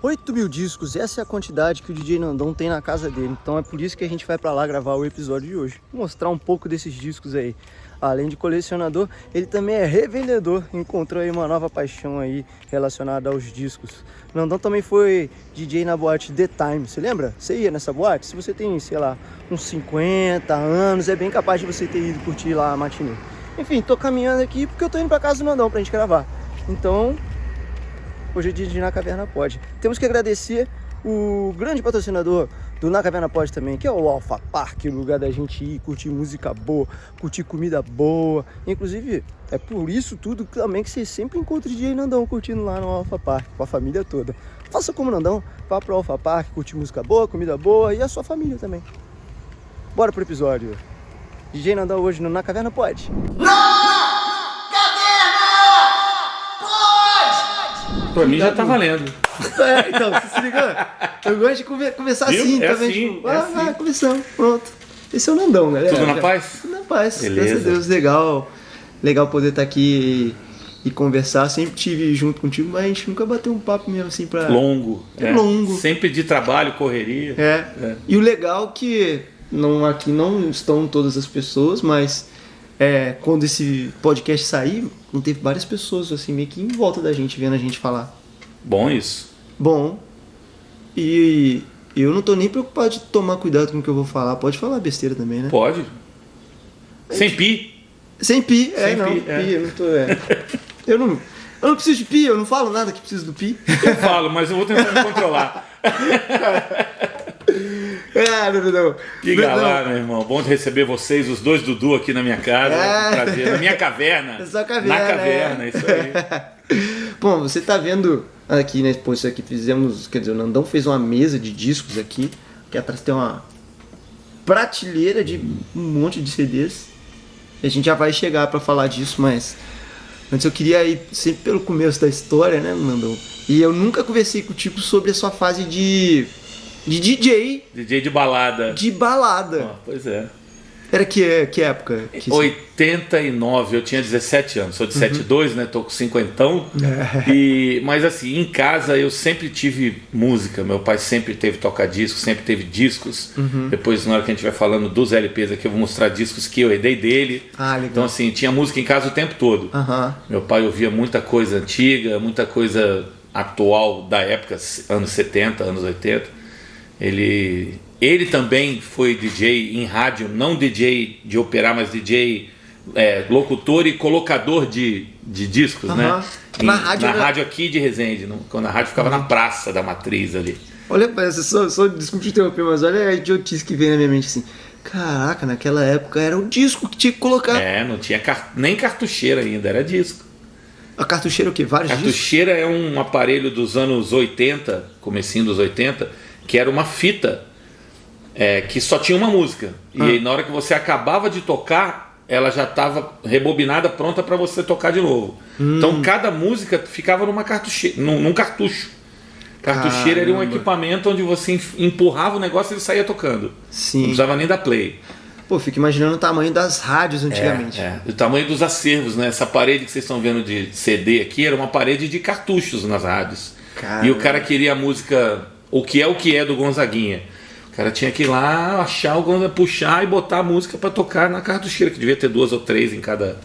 8.000 discos, essa é a quantidade que o DJ Nandão tem na casa dele. Então é por isso que a gente vai pra lá gravar o episódio de hoje. Mostrar um pouco desses discos aí. Além de colecionador, ele também é revendedor. Encontrou aí uma nova paixão aí relacionada aos discos. Nandão também foi DJ na boate The Time. Você lembra? Você ia nessa boate? Se você tem, sei lá, uns 50 anos, é bem capaz de você ter ido curtir lá a matinê. Enfim, tô caminhando aqui porque eu tô indo pra casa do Nandão pra gente gravar. Então, hoje é dia de Na Caverna Pod. Temos que agradecer o grande patrocinador do Na Caverna Pod também, que é o Alpha Park, o lugar da gente ir, curtir música boa, curtir comida boa. Inclusive, é por isso tudo também que você sempre encontra o DJ Nandão curtindo lá no Alpha Park, com a família toda. Faça como Nandão, vá pro Alpha Park, curtir música boa, comida boa e a sua família também. Bora pro episódio. DJ Nandão hoje no Na Caverna Pod. Pra mim já tá valendo. É, então, você se ligou? Eu gosto de começar assim, É também. assim, Tipo, assim. começamos, pronto. Esse é o Nandão, galera. Tudo na paz? Tudo na paz, Beleza. graças a Deus, legal poder estar aqui e conversar. Sempre tive junto contigo, mas a gente nunca bateu um papo mesmo assim pra... Longo. Longo. Sempre de trabalho, correria. E o legal é que aqui não estão todas as pessoas, mas quando esse podcast sair, teve várias pessoas assim meio que em volta da gente, vendo a gente falar. Bom isso. Bom, e eu não tô nem preocupado de tomar cuidado com o que eu vou falar. Pode falar besteira também, né? Pode. Sem pi. Sem pi, Sem não. pi, Pi, eu não tô. Eu não preciso de pi, eu não falo nada que preciso do pi. Eu falo, mas eu vou tentar me controlar. Não. Diga lá, meu irmão. Bom de receber vocês, os dois Dudu, aqui na minha casa. Prazer. Na minha caverna. Essa caverna. Na caverna, isso aí. Bom, você tá vendo aqui, né? Pô, isso aqui fizemos. Quer dizer, o Nandão fez uma mesa de discos aqui. Aqui atrás tem uma prateleira de um monte de CDs. A gente já vai chegar pra falar disso, mas antes eu queria ir sempre pelo começo da história, né, Nandão? E eu nunca conversei contigo sobre a sua fase de DJ. DJ de balada. De balada. Pois é. Era que época? 89, eu tinha 17 anos. Sou de 72, né? Tô com 50. Mas assim, em casa eu sempre tive música. Meu pai sempre teve toca-discos, sempre teve discos. Depois, na hora que a gente vai falando dos LPs aqui, eu vou mostrar discos que eu herdei dele. Legal. Então assim, tinha música em casa o tempo todo. Meu pai ouvia muita coisa antiga, muita coisa atual da época, anos 70, anos 80. Ele também foi DJ em rádio, não DJ de operar, mas DJ locutor e colocador de discos, né? Na rádio aqui de Resende, quando a rádio ficava na praça da Matriz ali. Olha, só desculpe te interromper, mas olha a idiotice que veio na minha mente assim. Caraca, naquela época era o disco que tinha que colocar. Não tinha nem cartucheira ainda, era disco. A cartucheira é o quê? Vários discos? Cartucheira é um aparelho dos anos 80, comecinho dos 80, que era uma fita que só tinha uma música. E aí, na hora que você acabava de tocar, ela já estava rebobinada, pronta para você tocar de novo. Então cada música ficava numa cartucheira, num cartucho. Cartucheira era um equipamento onde você empurrava o negócio e ele saía tocando. Sim. Não precisava nem da play. Pô, fico imaginando o tamanho das rádios antigamente. O tamanho dos acervos, né? Essa parede que vocês estão vendo de CD aqui era uma parede de cartuchos nas rádios. Caramba. E o cara queria a música, o que é do Gonzaguinha. O cara tinha que ir lá, achar o Gonzaga, puxar e botar a música para tocar na cartucheira, que devia ter 2 ou 3 em cada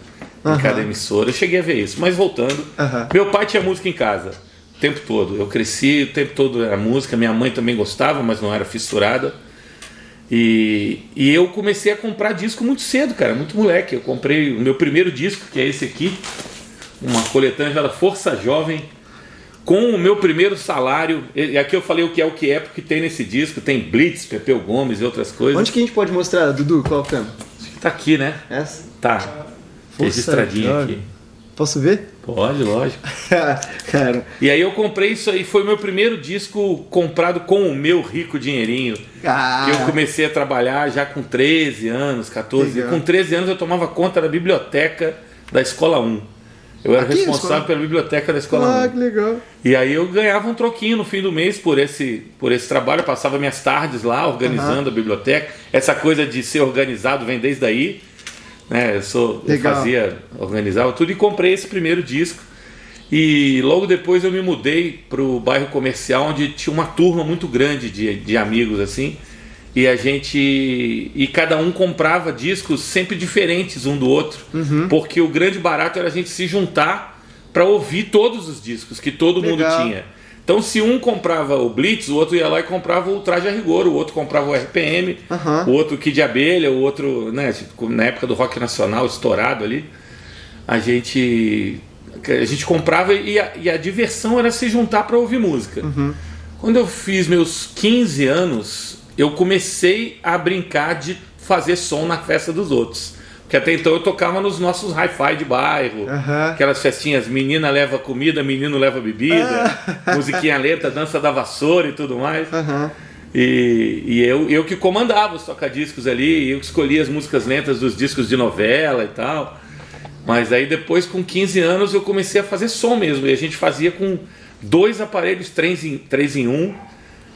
emissora. Eu cheguei a ver isso. Mas voltando, meu pai tinha música em casa o tempo todo. Eu cresci, o tempo todo era música. Minha mãe também gostava, mas não era fissurada. E eu comecei a comprar disco muito cedo, cara, muito moleque. Eu comprei o meu primeiro disco, que é esse aqui, uma coletânea chamada Força Jovem, com o meu primeiro salário. E aqui eu falei o que é, porque tem nesse disco, tem Blitz, Pepeu Gomes e outras coisas. Onde que a gente pode mostrar, Dudu? Qual câmera? Acho que tá aqui, né? Essa? Tá. Registradinho aqui. Posso ver? Pode, lógico. Cara. E aí eu comprei isso aí, foi meu primeiro disco comprado com o meu rico dinheirinho. Que eu comecei a trabalhar já com 13 anos, 14. Legal. Com 13 anos eu tomava conta da biblioteca da Escola 1. Eu era responsável pela biblioteca da Escola 1. Que legal. E aí eu ganhava um troquinho no fim do mês por esse trabalho. Eu passava minhas tardes lá organizando a biblioteca. Essa coisa de ser organizado vem desde aí. Eu organizava tudo e comprei esse primeiro disco. E logo depois eu me mudei pro bairro comercial, onde tinha uma turma muito grande de amigos, assim. E cada um comprava discos sempre diferentes um do outro. Porque o grande barato era a gente se juntar para ouvir todos os discos que todo mundo tinha. Então, se um comprava o Blitz, o outro ia lá e comprava o Traje a Rigor, o outro comprava o RPM, o outro Kid de Abelha, o outro, né, na época do rock nacional estourado ali, a gente comprava e a diversão era se juntar para ouvir música. Quando eu fiz meus 15 anos, eu comecei a brincar de fazer som na festa dos outros. Porque até então eu tocava nos nossos hi-fi de bairro, aquelas festinhas, menina leva comida, menino leva bebida, musiquinha lenta, dança da vassoura e tudo mais. E eu que comandava os tocadiscos ali, eu que escolhia as músicas lentas dos discos de novela e tal. Mas aí depois, com 15 anos, eu comecei a fazer som mesmo. E a gente fazia com 2 aparelhos 3 em 1,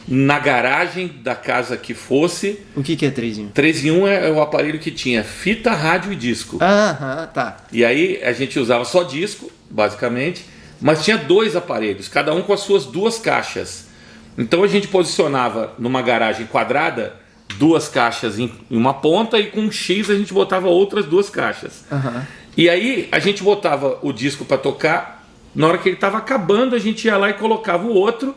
na garagem da casa que fosse. O que é 3 em 1? 3 em 1 é o aparelho que tinha fita, rádio e disco. Tá. E aí a gente usava só disco, basicamente, mas tinha 2 aparelhos, cada um com as suas 2 caixas. Então a gente posicionava numa garagem quadrada 2 caixas em uma ponta e com um X a gente botava outras 2 caixas. E aí a gente botava o disco para tocar, na hora que ele estava acabando a gente ia lá e colocava o outro.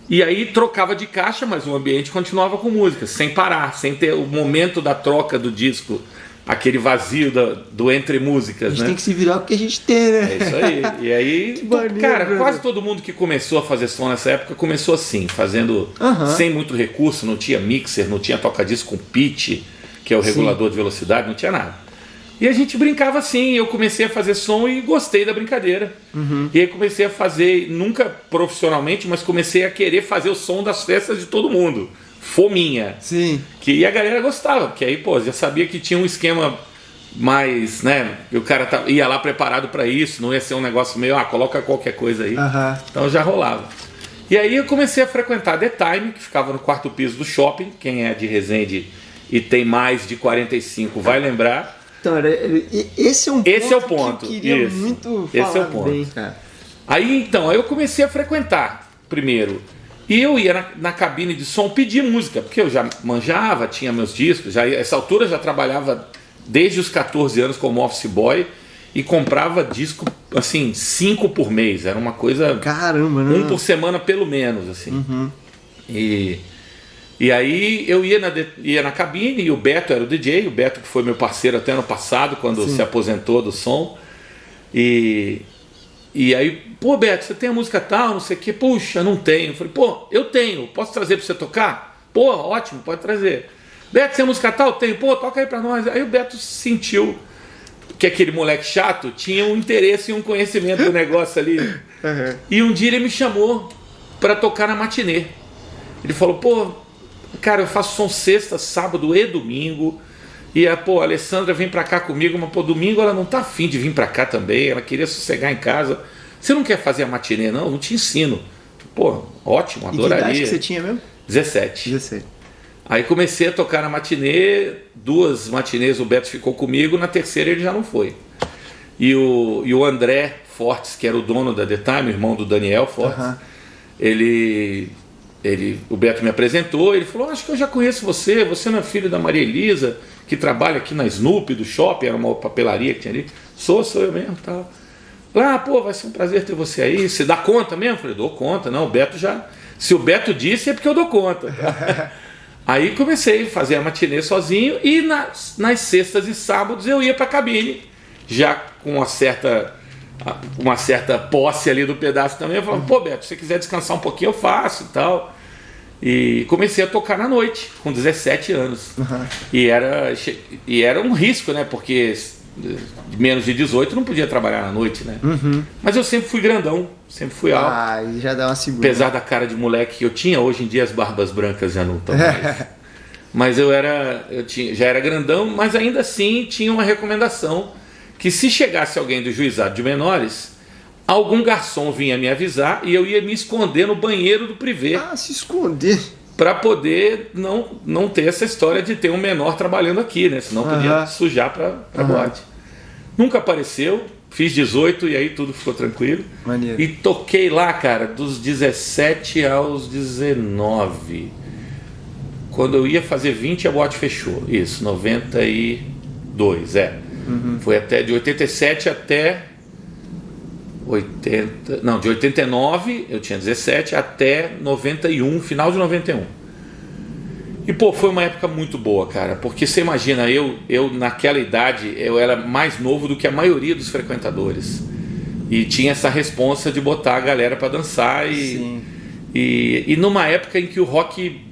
E aí trocava de caixa, mas o ambiente continuava com música, sem parar, sem ter o momento da troca do disco, aquele vazio do entre músicas. A gente tem que se virar com o que a gente tem, né? É isso aí. E aí, cara, quase todo mundo que começou a fazer som nessa época começou assim, fazendo sem muito recurso, não tinha mixer, não tinha toca-disco com pitch, que é o regulador de velocidade, não tinha nada. E a gente brincava assim, eu comecei a fazer som e gostei da brincadeira. E aí comecei a fazer, nunca profissionalmente, mas comecei a querer fazer o som das festas de todo mundo. Fominha. Sim. E a galera gostava, porque aí, pô, já sabia que tinha um esquema mais, né, o cara ia lá preparado para isso, não ia ser um negócio meio, coloca qualquer coisa aí. Então já rolava. E aí eu comecei a frequentar The Time, que ficava no 4º piso do shopping. Quem é de Resende e tem mais de 45 vai lembrar. Então, esse é o ponto que eu queria isso. muito falar. Esse é o ponto. Bem, cara. Aí eu comecei a frequentar primeiro. E eu ia na cabine de som pedir música, porque eu já manjava, tinha meus discos, essa altura já trabalhava desde os 14 anos como office boy e comprava disco, assim, 5 por mês. Era uma coisa... Caramba, né? 1 por semana pelo menos, assim. E aí eu ia na cabine e o Beto era o DJ, o Beto que foi meu parceiro até ano passado, quando se aposentou do som. E aí, pô, Beto, você tem a música tal, não sei o que, puxa, não tenho. Eu falei, pô, eu tenho, posso trazer pra você tocar? Pô, ótimo, pode trazer. Beto, você tem a música tal? Tenho, pô, toca aí pra nós. Aí o Beto sentiu que aquele moleque chato tinha um interesse e um conhecimento do negócio ali. E um dia ele me chamou pra tocar na matinê. Ele falou, pô, cara, eu faço som sexta, sábado e domingo. E a Alessandra vem pra cá comigo, mas domingo ela não tá afim de vir pra cá também. Ela queria sossegar em casa. Você não quer fazer a matinê, não? Eu te ensino. Pô, ótimo, adoraria. E que idade que você tinha mesmo? 17. Aí comecei a tocar na matinê, 2 matinês o Beto ficou comigo, na terceira ele já não foi. E o André Fortes, que era o dono da The Time, irmão do Daniel Fortes, o Beto me apresentou, ele falou, acho que eu já conheço você não é filho da Maria Elisa, que trabalha aqui na Snoopy do shopping, era uma papelaria que tinha ali. Sou eu mesmo, tal. Pô, vai ser um prazer ter você aí, você dá conta mesmo? Eu falei, dou conta, não, o Beto já... Se o Beto disse é porque eu dou conta. Aí comecei a fazer a matinê sozinho e nas sextas e sábados eu ia pra cabine, já com uma certa posse ali do pedaço também. Eu falava, pô, Beto, se você quiser descansar um pouquinho eu faço e tal. E comecei a tocar na noite, com 17 anos. E era um risco, né? Porque menos de 18 não podia trabalhar na noite, né? Mas eu sempre fui grandão, sempre fui alto. E já dá uma segunda. Apesar da cara de moleque que eu tinha, hoje em dia as barbas brancas já não estão mais. Mas já era grandão, mas ainda assim tinha uma recomendação que se chegasse alguém do juizado de menores, algum garçom vinha me avisar e eu ia me esconder no banheiro do privê. Se esconder. Para poder não ter essa história de ter um menor trabalhando aqui, né? Senão podia sujar para boate. Nunca apareceu, fiz 18 e aí tudo ficou tranquilo. Maneiro. E toquei lá, cara, dos 17 aos 19. Quando eu ia fazer 20, a boate fechou. Isso, 92, Foi até de 87 até 80. Não, de 89, eu tinha 17, até 91, final de 91. E, pô, foi uma época muito boa, cara, porque você imagina, eu naquela idade, eu era mais novo do que a maioria dos frequentadores. E tinha essa responsa de botar a galera pra dançar e numa época em que o rock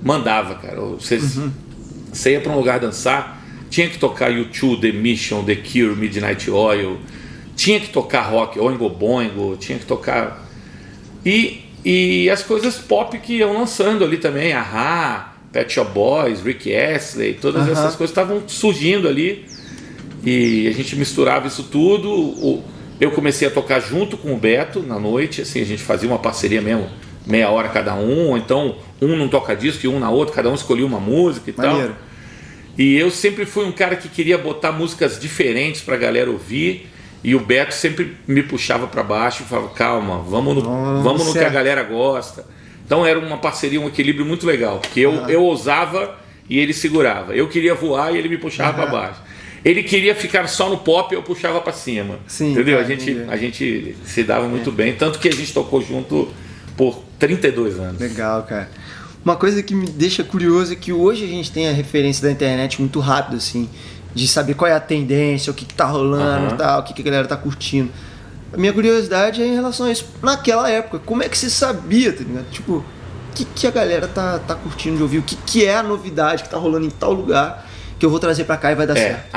mandava, cara. Você ia pra um lugar dançar, tinha que tocar U2, The Mission, The Cure, Midnight Oil, tinha que tocar rock, Oingo Boingo, tinha que tocar... E as coisas pop que iam lançando ali também, A-ha, Pet Shop Boys, Rick Astley, todas essas coisas estavam surgindo ali e a gente misturava isso tudo. Eu comecei a tocar junto com o Beto na noite, assim, a gente fazia uma parceria mesmo, meia hora cada um, ou então um num toca-disco e um na outra, cada um escolhia uma música e tal. E eu sempre fui um cara que queria botar músicas diferentes pra galera ouvir, e o Beto sempre me puxava pra baixo e falava, calma, vamos no que a galera gosta. Então era uma parceria, um equilíbrio muito legal, porque eu ousava e ele segurava. Eu queria voar e ele me puxava para baixo. Ele queria ficar só no pop e eu puxava para cima. Sim, entendeu? A gente se dava muito bem, tanto que a gente tocou junto por 32 anos. Legal, cara. Uma coisa que me deixa curioso é que hoje a gente tem a referência da internet muito rápido, assim, de saber qual é a tendência, o que tá rolando, tal, o que a galera tá curtindo. A minha curiosidade é em relação a isso. Naquela época, como é que você sabia, tá ligado? Tipo, o que a galera tá curtindo de ouvir? O que é a novidade que tá rolando em tal lugar que eu vou trazer pra cá e vai dar certo?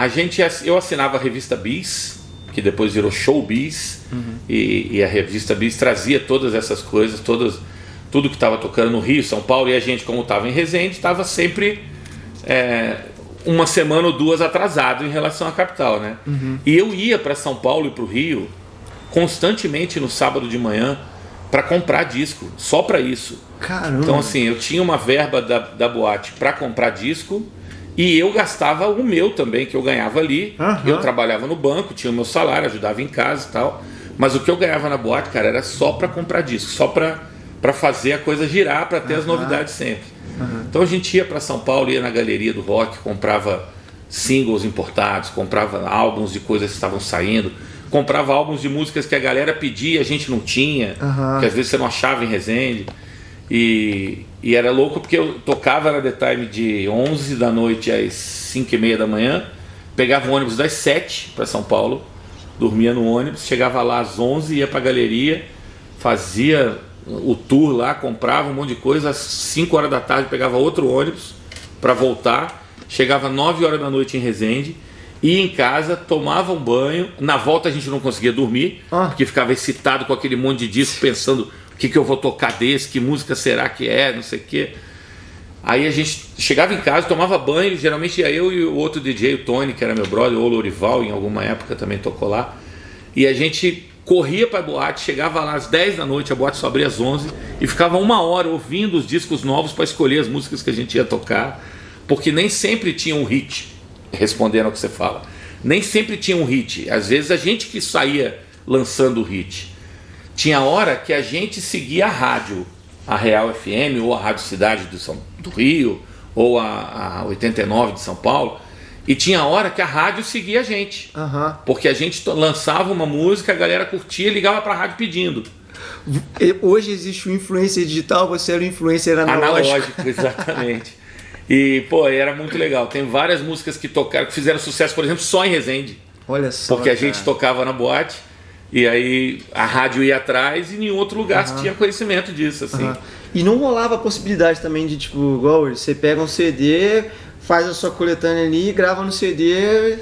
Eu assinava a revista Bis, que depois virou Show Bis, e a revista Bis trazia todas essas coisas, tudo que estava tocando no Rio, São Paulo, e a gente, como estava em Resende, estava sempre uma semana ou duas atrasado em relação à capital, né? E eu ia para São Paulo e para o Rio constantemente no sábado de manhã para comprar disco, só para isso. Caramba. Então assim, eu tinha uma verba da boate para comprar disco e eu gastava o meu também, que eu ganhava ali. Eu trabalhava no banco, tinha o meu salário, ajudava em casa e tal, mas o que eu ganhava na boate, cara, era só para comprar disco, só para fazer a coisa girar, para ter as novidades sempre. Então a gente ia para São Paulo, ia na galeria do rock, comprava singles importados, comprava álbuns de coisas que estavam saindo, comprava álbuns de músicas que a galera pedia, a gente não tinha, que às vezes você não achava em Resende. E era louco porque eu tocava na The Time de 11 da noite às 5h30 da manhã, pegava o ônibus das 7 para São Paulo, dormia no ônibus, chegava lá às 11, ia para a galeria, fazia o tour lá, comprava um monte de coisa, às 5 horas da tarde pegava outro ônibus para voltar, chegava 9 horas da noite em Resende, ia em casa, tomava um banho. Na volta a gente não conseguia dormir, porque ficava excitado com aquele monte de disco, pensando o que eu vou tocar desse, que música será que é, não sei o quê. Aí a gente chegava em casa, tomava banho, geralmente ia eu e o outro DJ, o Tony, que era meu brother, ou o Lourival, em alguma época também tocou lá, e a gente corria para a boate, chegava lá às 10 da noite, a boate só abria às 11, e ficava 1 hora ouvindo os discos novos para escolher as músicas que a gente ia tocar, porque nem sempre tinha um hit. Respondendo ao que você fala, nem sempre tinha um hit, às vezes a gente que saía lançando o hit. Tinha hora que a gente seguia a rádio, a Real FM ou a Rádio Cidade do Rio ou a 89 de São Paulo, e tinha hora que a rádio seguia a gente, porque a gente lançava uma música, a galera curtia e ligava para a rádio pedindo. Hoje existe o influencer digital, você era o influencer analógico. Exatamente. E, pô, era muito legal. Tem várias músicas que tocaram, que fizeram sucesso, por exemplo, só em Resende. Olha só. Porque a gente tocava na boate e aí a rádio ia atrás e em outro lugar se tinha conhecimento disso, assim. E não rolava a possibilidade também de, tipo, igual hoje, você pega um CD, faz a sua coletânea ali, grava no CD.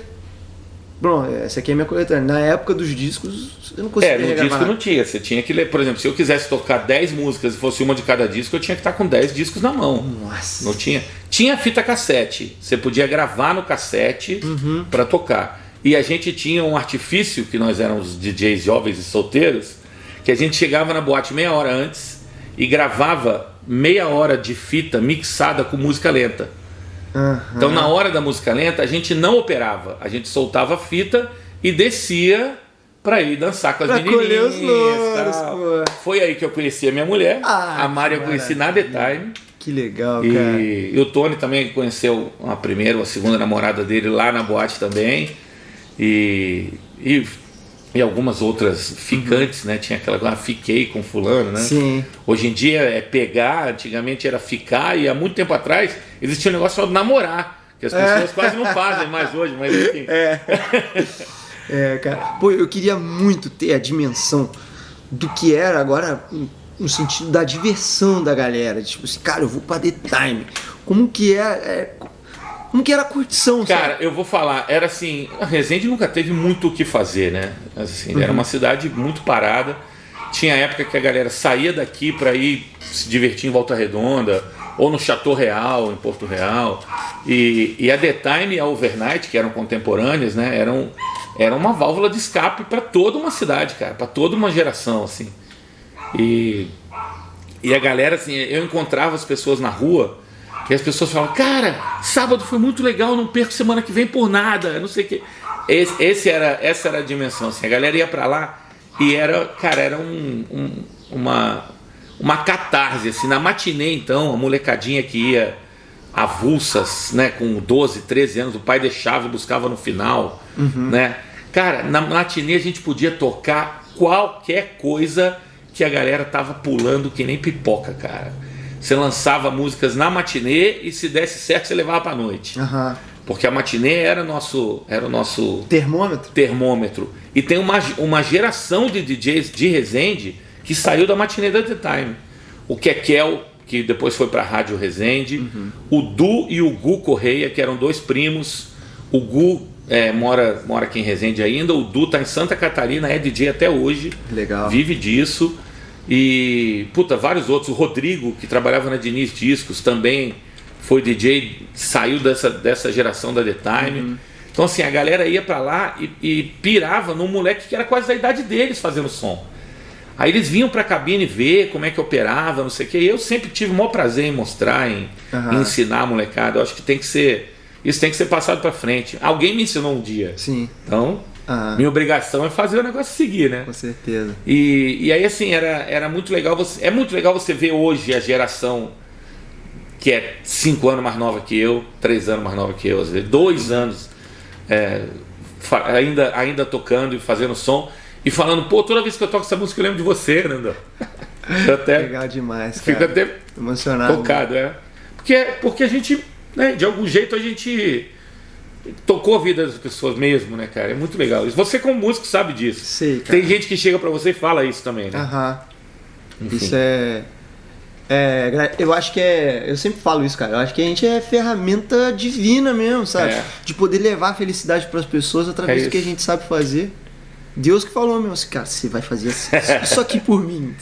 Bom, essa aqui é a minha coletânea. Na época dos discos, eu não conseguia no gravar. disco não tinha. Você tinha que ler, por exemplo, se eu quisesse tocar 10 músicas e fosse uma de cada disco, eu tinha que estar com 10 discos na mão. Nossa. Não tinha. Tinha fita cassete. Você podia gravar no cassete para tocar. E a gente tinha um artifício, que nós éramos DJs jovens e solteiros, que a gente chegava na boate meia hora antes e gravava meia hora de fita mixada com música lenta. Então na hora da música lenta a gente não operava, a gente soltava a fita e descia pra ir dançar com as pra menininhas. colher os louros, Tal. pô. Foi aí que eu conheci a minha mulher. Ah, A Mari eu que conheci na The Time. Que legal, cara. E o Tony também conheceu a primeira ou a segunda namorada dele lá na boate também. E algumas outras ficantes, né? Tinha aquela lá, fiquei com fulano, né? Sim. Hoje em dia é pegar, antigamente era ficar, e há muito tempo atrás existia um negócio chamado namorar, que as pessoas quase não fazem mais hoje, mas enfim. Cara. Pô, eu queria muito ter a dimensão do que era agora no sentido da diversão da galera. Tipo assim, cara, eu vou pra The Time. Como que como que era a curtição, Cara, sabe? eu vou falar, era assim, a Resende nunca teve muito o que fazer, né? Assim, era uma cidade muito parada. Tinha época que a galera saía daqui para ir se divertir em Volta Redonda, ou no Chateau Real, em Porto Real. E a The Time e a Overnight, que eram contemporâneas, né? Eram uma válvula de escape para toda uma cidade, cara, para toda uma geração, assim. E a galera, assim, eu encontrava as pessoas na rua. E as pessoas falam, cara, sábado foi muito legal, não perco semana que vem por nada, não sei o que. Essa era a dimensão, assim, a galera ia pra lá e era uma catarse, assim, na matinê então, a molecadinha que ia avulsas, né, com 12, 13 anos, o pai deixava e buscava no final, né, cara, na matinê a gente podia tocar qualquer coisa que a galera tava pulando que nem pipoca, cara. Você lançava músicas na matinê e se desse certo você levava pra noite. Porque a matinê era o nosso termômetro. E tem uma geração de DJs de Resende que saiu da matinê da The Time. O Kekel, que depois foi pra Rádio Resende. O Du e o Gu Correia, que eram dois primos. O Gu mora aqui em Resende ainda. O Du tá em Santa Catarina, é DJ até hoje. Legal. Vive disso. E, vários outros. O Rodrigo, que trabalhava na Diniz Discos, também foi DJ, saiu dessa geração da The Time. Então, assim, a galera ia pra lá e pirava num moleque que era quase da idade deles fazendo som. Aí eles vinham pra cabine ver como é que operava, não sei o que. E eu sempre tive o maior prazer em mostrar, em ensinar a molecada. Eu acho que isso tem que ser passado pra frente. Alguém me ensinou um dia. Sim. Então, minha obrigação é fazer o negócio seguir, né? Com certeza. E aí, assim, era muito legal. É muito legal você ver hoje a geração que é 5 anos mais nova que eu, 3 anos mais nova que eu, às vezes 2 anos ainda tocando e fazendo som e falando, pô, toda vez que eu toco essa música eu lembro de você, Nando. Legal demais, cara. Fico até emocionado. Tocado, Porque a gente, né, de algum jeito a gente tocou a vida das pessoas mesmo, né, cara? É muito legal isso. Você como músico sabe disso. Sei, cara. Tem gente que chega pra você e fala isso também, né? Isso eu acho que eu sempre falo isso, cara. Eu acho que a gente é ferramenta divina mesmo, sabe? De poder levar a felicidade para as pessoas através do que a gente sabe fazer. Deus que falou mesmo assim, cara, você vai fazer isso aqui por mim.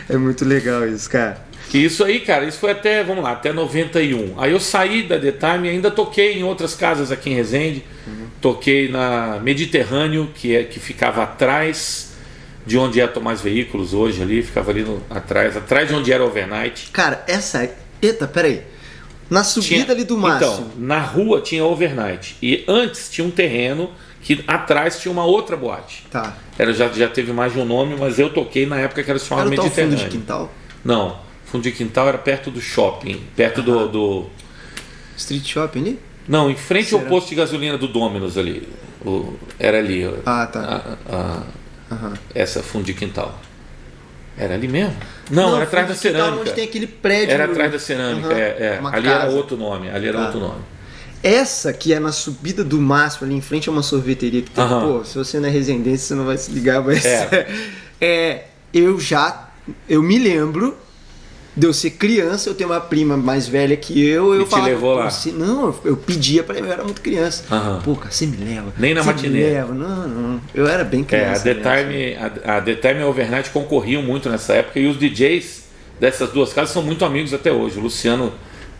É muito legal isso, cara. Isso aí, cara, isso foi até 91. Aí eu saí da The Time e ainda toquei em outras casas aqui em Resende. Toquei na Mediterrâneo, que ficava atrás de onde é Tomás Veículos hoje ali, ficava ali atrás de onde era Overnight. Cara, eita, peraí. Na subida ali do Márcio. Então, na rua tinha Overnight. E antes tinha um terreno que atrás tinha uma outra boate. Tá. Já teve mais de um nome, mas eu toquei na época que era chamado Mediterrâneo. Fundo de Quintal? Não, Fundo de Quintal era perto do shopping, perto do... Street Shopping ali? Não, em frente ao posto de gasolina do Domino's ali. Era ali. Tá. Essa Fundo de Quintal. Era ali mesmo? Não, era atrás da cerâmica. Onde tem aquele prédio. Era atrás da cerâmica, Ali era outro nome, outro nome. Essa que é na subida do Márcio, ali em frente a uma sorveteria que tem, pô, se você não é residente, você não vai se ligar, mas eu me lembro de eu ser criança, eu tenho uma prima mais velha que eu falava, te levou lá? Não, eu pedia pra ele, eu era muito criança. Pô, cara, você me leva. Nem na matinê. Não, eu era bem criança. A The Time e a Overnight concorriam muito nessa época e os DJs dessas duas casas são muito amigos até hoje. O Luciano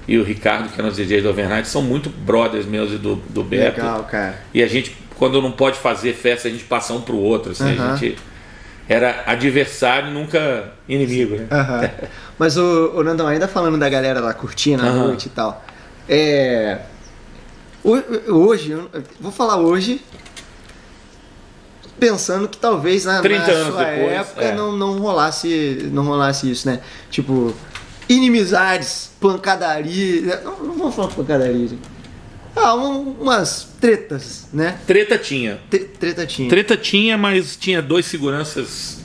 e o Ricardo, que eram os DJs do Overnight, são muito brothers meus e do Beto. Legal, cara. E a gente, quando não pode fazer festa, a gente passa um pro outro, assim, a gente era adversário, nunca inimigo, né? Mas o Nandão, ainda falando da galera lá curtindo a noite e tal, hoje, vou falar hoje, pensando que talvez na 30 anos sua depois, época não rolasse isso, né? Tipo, inimizades, pancadaria. Não vamos falar pancadaria, gente. Umas tretas, né? Treta tinha. Treta tinha. Treta tinha, mas tinha 2 seguranças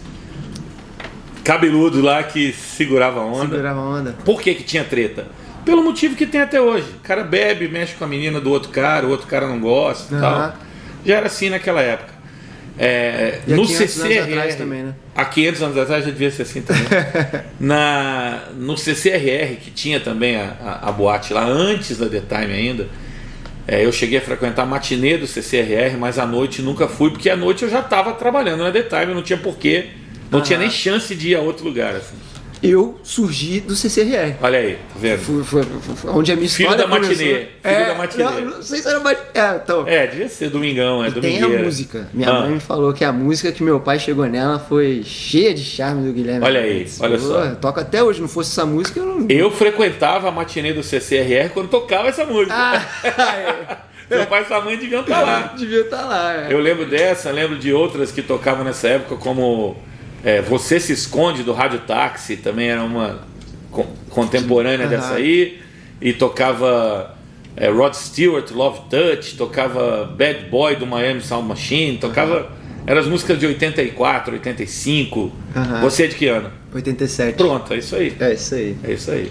cabeludos lá que seguravam a onda. Segurava a onda. Por que tinha treta? Pelo motivo que tem até hoje. O cara bebe, mexe com a menina do outro cara, o outro cara não gosta e tal. Já era assim naquela época. E no 500 anos CCRR, atrás também, né? há 500 anos atrás já devia ser assim também. No CCRR, que tinha também a boate lá antes da The Time ainda, eu cheguei a frequentar a matinê do CCRR, mas à noite nunca fui, porque à noite eu já estava trabalhando na The Time, não tinha porquê, não tinha nem chance de ir a outro lugar. Assim. Eu surgi do CCRR. Olha aí, tá vendo? Foi onde a minha Filho história da matinê. começou. Filho da matinê. Não sei se era matinê. Então. Devia ser domingão, Tem domingueira. a música. Minha mãe me falou que a música que meu pai chegou nela foi cheia de charme do Guilherme. Olha aí, olha só. Toca até hoje, não fosse essa música, eu não... Eu frequentava a matinê do CCRR quando tocava essa música. Seu pai e sua mãe deviam estar lá. Devia estar lá, Eu lembro dessa, lembro de outras que tocavam nessa época, como Você Se Esconde, do Rádio Táxi, também era uma contemporânea dessa aí. E tocava Rod Stewart, Love Touch, tocava Bad Boy, do Miami Sound Machine, tocava... Eram as músicas de 84, 85. Você é de que ano? 87. Pronto, é isso aí. É isso aí. É isso aí.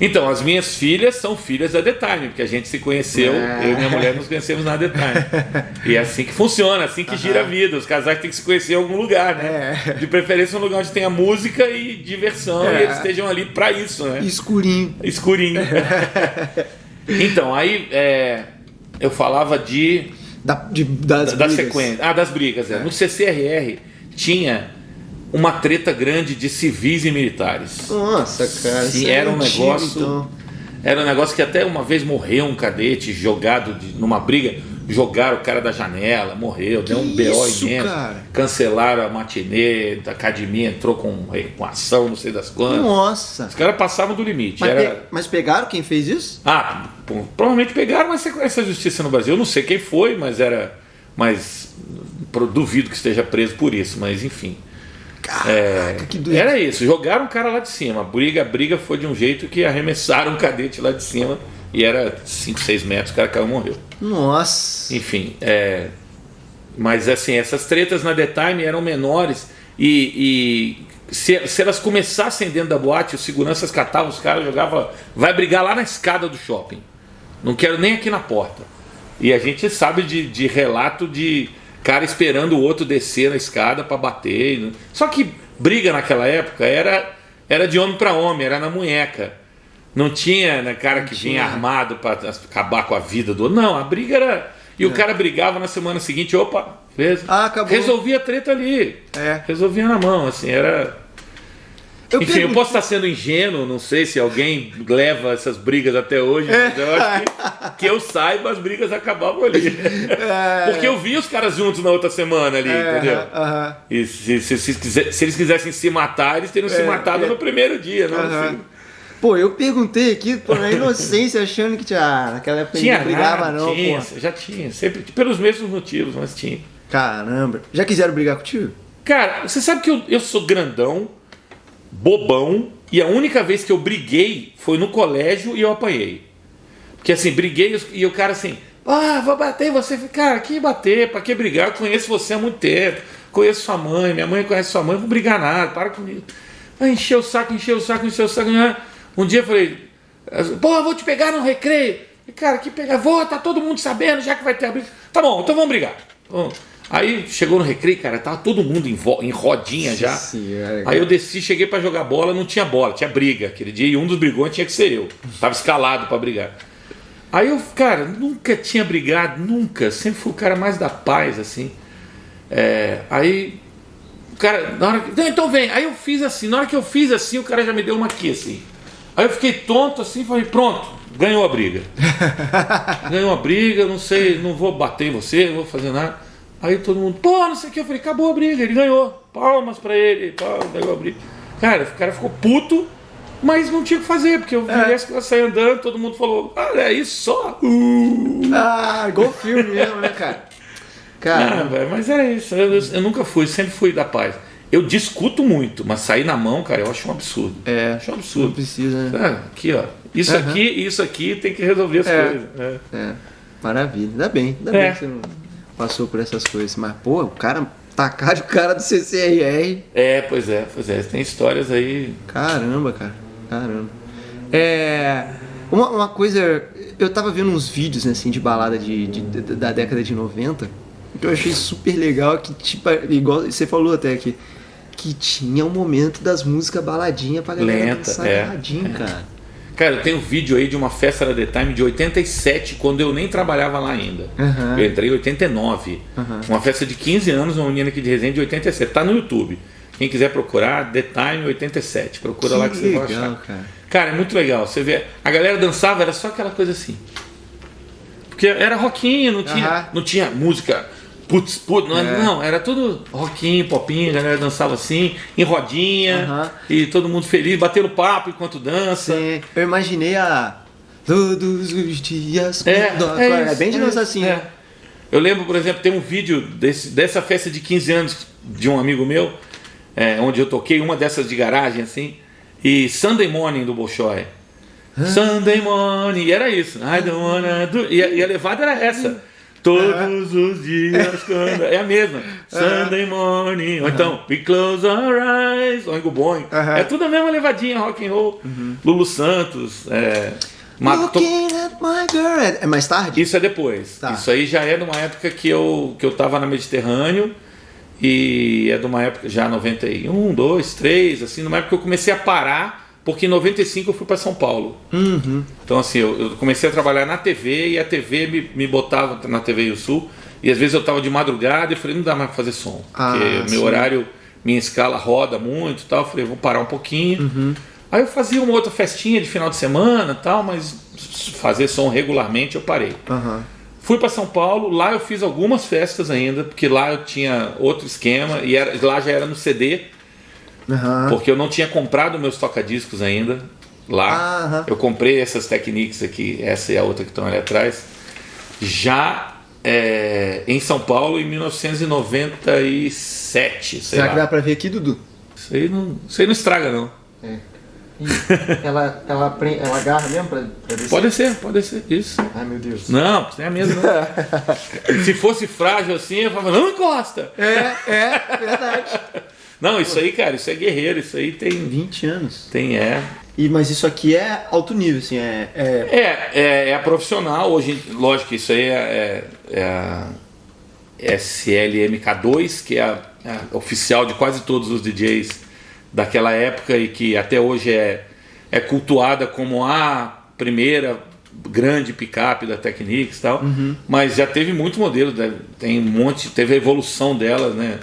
Então, as minhas filhas são filhas da The Time, porque a gente se conheceu, eu e minha mulher nos conhecemos na The Time. E é assim que funciona, assim que gira a vida. Os casais têm que se conhecer em algum lugar, né? De preferência um lugar onde tenha música e diversão, e eles estejam ali pra isso, né? Escurinho. Escurinho. Então, aí eu falava da sequência. Das brigas. No CCRR tinha uma treta grande de civis e militares. Nossa, cara. Sim, era um negócio. Então. Era um negócio que até uma vez morreu um cadete jogado numa briga. Jogaram o cara da janela, morreu, deu um BO imenso. Cancelaram a matinê, a academia entrou com ação, não sei das quantas. Nossa! Os caras passavam do limite. Mas pegaram quem fez isso? Provavelmente pegaram, mas essa justiça no Brasil, eu não sei quem foi, mas duvido que esteja preso por isso, mas enfim. Caraca, que doido. Era isso, jogaram o cara lá de cima. A briga foi de um jeito que arremessaram o cadete lá de cima e era 5, 6 metros, o cara caiu e morreu. Nossa! Enfim, mas assim, essas tretas na The Time eram menores e se elas começassem dentro da boate, os seguranças catavam os caras, jogavam, vai brigar lá na escada do shopping. Não quero nem aqui na porta. E a gente sabe de relato de cara esperando o outro descer na escada para bater. Só que briga naquela época era de homem para homem, era na munheca. Não tinha cara que vinha armado para acabar com a vida do outro. Não, a briga era... E o cara brigava na semana seguinte, opa, fez. Acabou. Resolvia a treta ali. Resolvia na mão, assim, era... Enfim, eu posso estar sendo ingênuo, não sei se alguém leva essas brigas até hoje, mas eu acho que eu saiba, as brigas acabavam ali. Porque eu vi os caras juntos na outra semana ali, entendeu? E se eles quisessem se matar, eles teriam se matado no primeiro dia, não? Assim. Pô, eu perguntei aqui, na inocência, achando que naquela época ninguém brigava, não. Já tinha, sempre pelos mesmos motivos, mas tinha. Caramba, já quiseram brigar contigo? Cara, você sabe que eu sou grandão, bobão, e a única vez que eu briguei foi no colégio e eu apanhei. Porque assim, briguei e o cara assim, vou bater em você. Cara, que bater? Pra que brigar? Eu conheço você há muito tempo, conheço sua mãe, minha mãe conhece sua mãe, não vou brigar nada, para comigo. Encheu o saco. Um dia eu falei, vou te pegar no recreio. E, cara, que pegar? Tá todo mundo sabendo, já que vai ter a briga. Tá bom, então vamos brigar. Aí chegou no recreio, cara, tava todo mundo em rodinha já. Aí eu desci, cheguei pra jogar bola, não tinha bola, tinha briga aquele dia, e um dos brigões tinha que ser eu. Tava escalado pra brigar. Aí eu, cara, nunca tinha brigado, nunca. Sempre fui o cara mais da paz, assim. Aí, o cara, na hora que... Não, então vem. Aí eu fiz assim, na hora que eu fiz assim, o cara já me deu uma aqui, assim. Aí eu fiquei tonto, assim, falei, pronto, ganhou a briga. Ganhou a briga, não sei, não vou bater em você, não vou fazer nada. Aí todo mundo, não sei o que, eu falei, acabou a briga, ele ganhou. Palmas pra ele, ganhou a briga. Cara, o cara ficou puto, mas não tinha o que fazer, porque eu vi que ela saiu andando, todo mundo falou, é isso só. Igual filme mesmo, né, cara? Cara, velho, mas era isso. Eu nunca fui, sempre fui da paz. Eu discuto muito, mas sair na mão, cara, eu acho um absurdo. Acho um absurdo. Não precisa, né? Aqui, ó. Isso aqui tem que resolver as coisas. Maravilha. Ainda bem que você não passou por essas coisas. Mas, pô, o cara tacar o cara do CCRR. Pois é. Tem histórias aí. Caramba, cara. Caramba. Uma coisa, eu tava vendo uns vídeos assim de balada da década de 90, que eu achei super legal, que tipo, igual você falou até aqui, que tinha um momento das músicas baladinha pra galera dançar agarradinho, cara. Cara, eu tenho um vídeo aí de uma festa da The Time de 87, quando eu nem trabalhava lá ainda. Eu entrei em 89. Uma festa de 15 anos, uma menina aqui de Resende de 87. Tá no YouTube. Quem quiser procurar, The Time 87. Procura lá que você vai achar. Cara, é muito legal. Você vê, a galera dançava, era só aquela coisa assim. Porque era rockinho, não tinha música. Não, era tudo rockinho, popinho, a galera dançava assim, em rodinha, e todo mundo feliz, batendo papo enquanto dança. Sim, eu imaginei todos os dias. É bem de dança assim, né? Eu lembro, por exemplo, tem um vídeo dessa festa de 15 anos de um amigo meu, onde eu toquei uma dessas de garagem assim, e Sunday Morning do Bolshoi. Sunday Morning, e era isso. I don't wanna do... E a levada era essa. Todos os dias, quando... É a mesma. Sunday morning. Ou então, we close our eyes. Oingo boing. É tudo a mesma levadinha, rock and roll. Lulu Santos. Looking at my girl. É mais tarde? Isso é depois. Isso aí já é numa época que eu tava na Mediterrâneo. E é de uma época já 91, 2, 3, assim, numa época que eu comecei a parar. Porque em 95 eu fui para São Paulo. Então assim, eu comecei a trabalhar na TV e a TV me botava na TV Rio Sul. E às vezes eu estava de madrugada e eu falei, não dá mais para fazer som. Porque meu horário, minha escala roda muito e tal. Eu falei, vou parar um pouquinho. Aí eu fazia uma outra festinha de final de semana e tal, mas fazer som regularmente eu parei. Fui para São Paulo, lá eu fiz algumas festas ainda, porque lá eu tinha outro esquema e lá já era no CD. Porque eu não tinha comprado meus toca-discos ainda lá. Eu comprei essas Technics aqui, essa e a outra que estão ali atrás, já em São Paulo em 1997. Será que dá pra ver aqui, Dudu? Isso aí não estraga, não. Ela agarra mesmo pra descer? Pode ser, isso. Ai, meu Deus. Não, não é mesmo não. Se fosse frágil assim, eu falava, não encosta. Verdade. Não, isso aí, cara, isso é guerreiro, isso aí tem... 20 anos. Mas isso aqui é alto nível, assim, é a profissional, hoje, lógico, isso aí é a SLMK2, que é a oficial de quase todos os DJs daquela época e que até hoje é cultuada como a primeira grande picape da Technics e tal, mas já teve muito modelo, tem um monte, teve a evolução delas, né?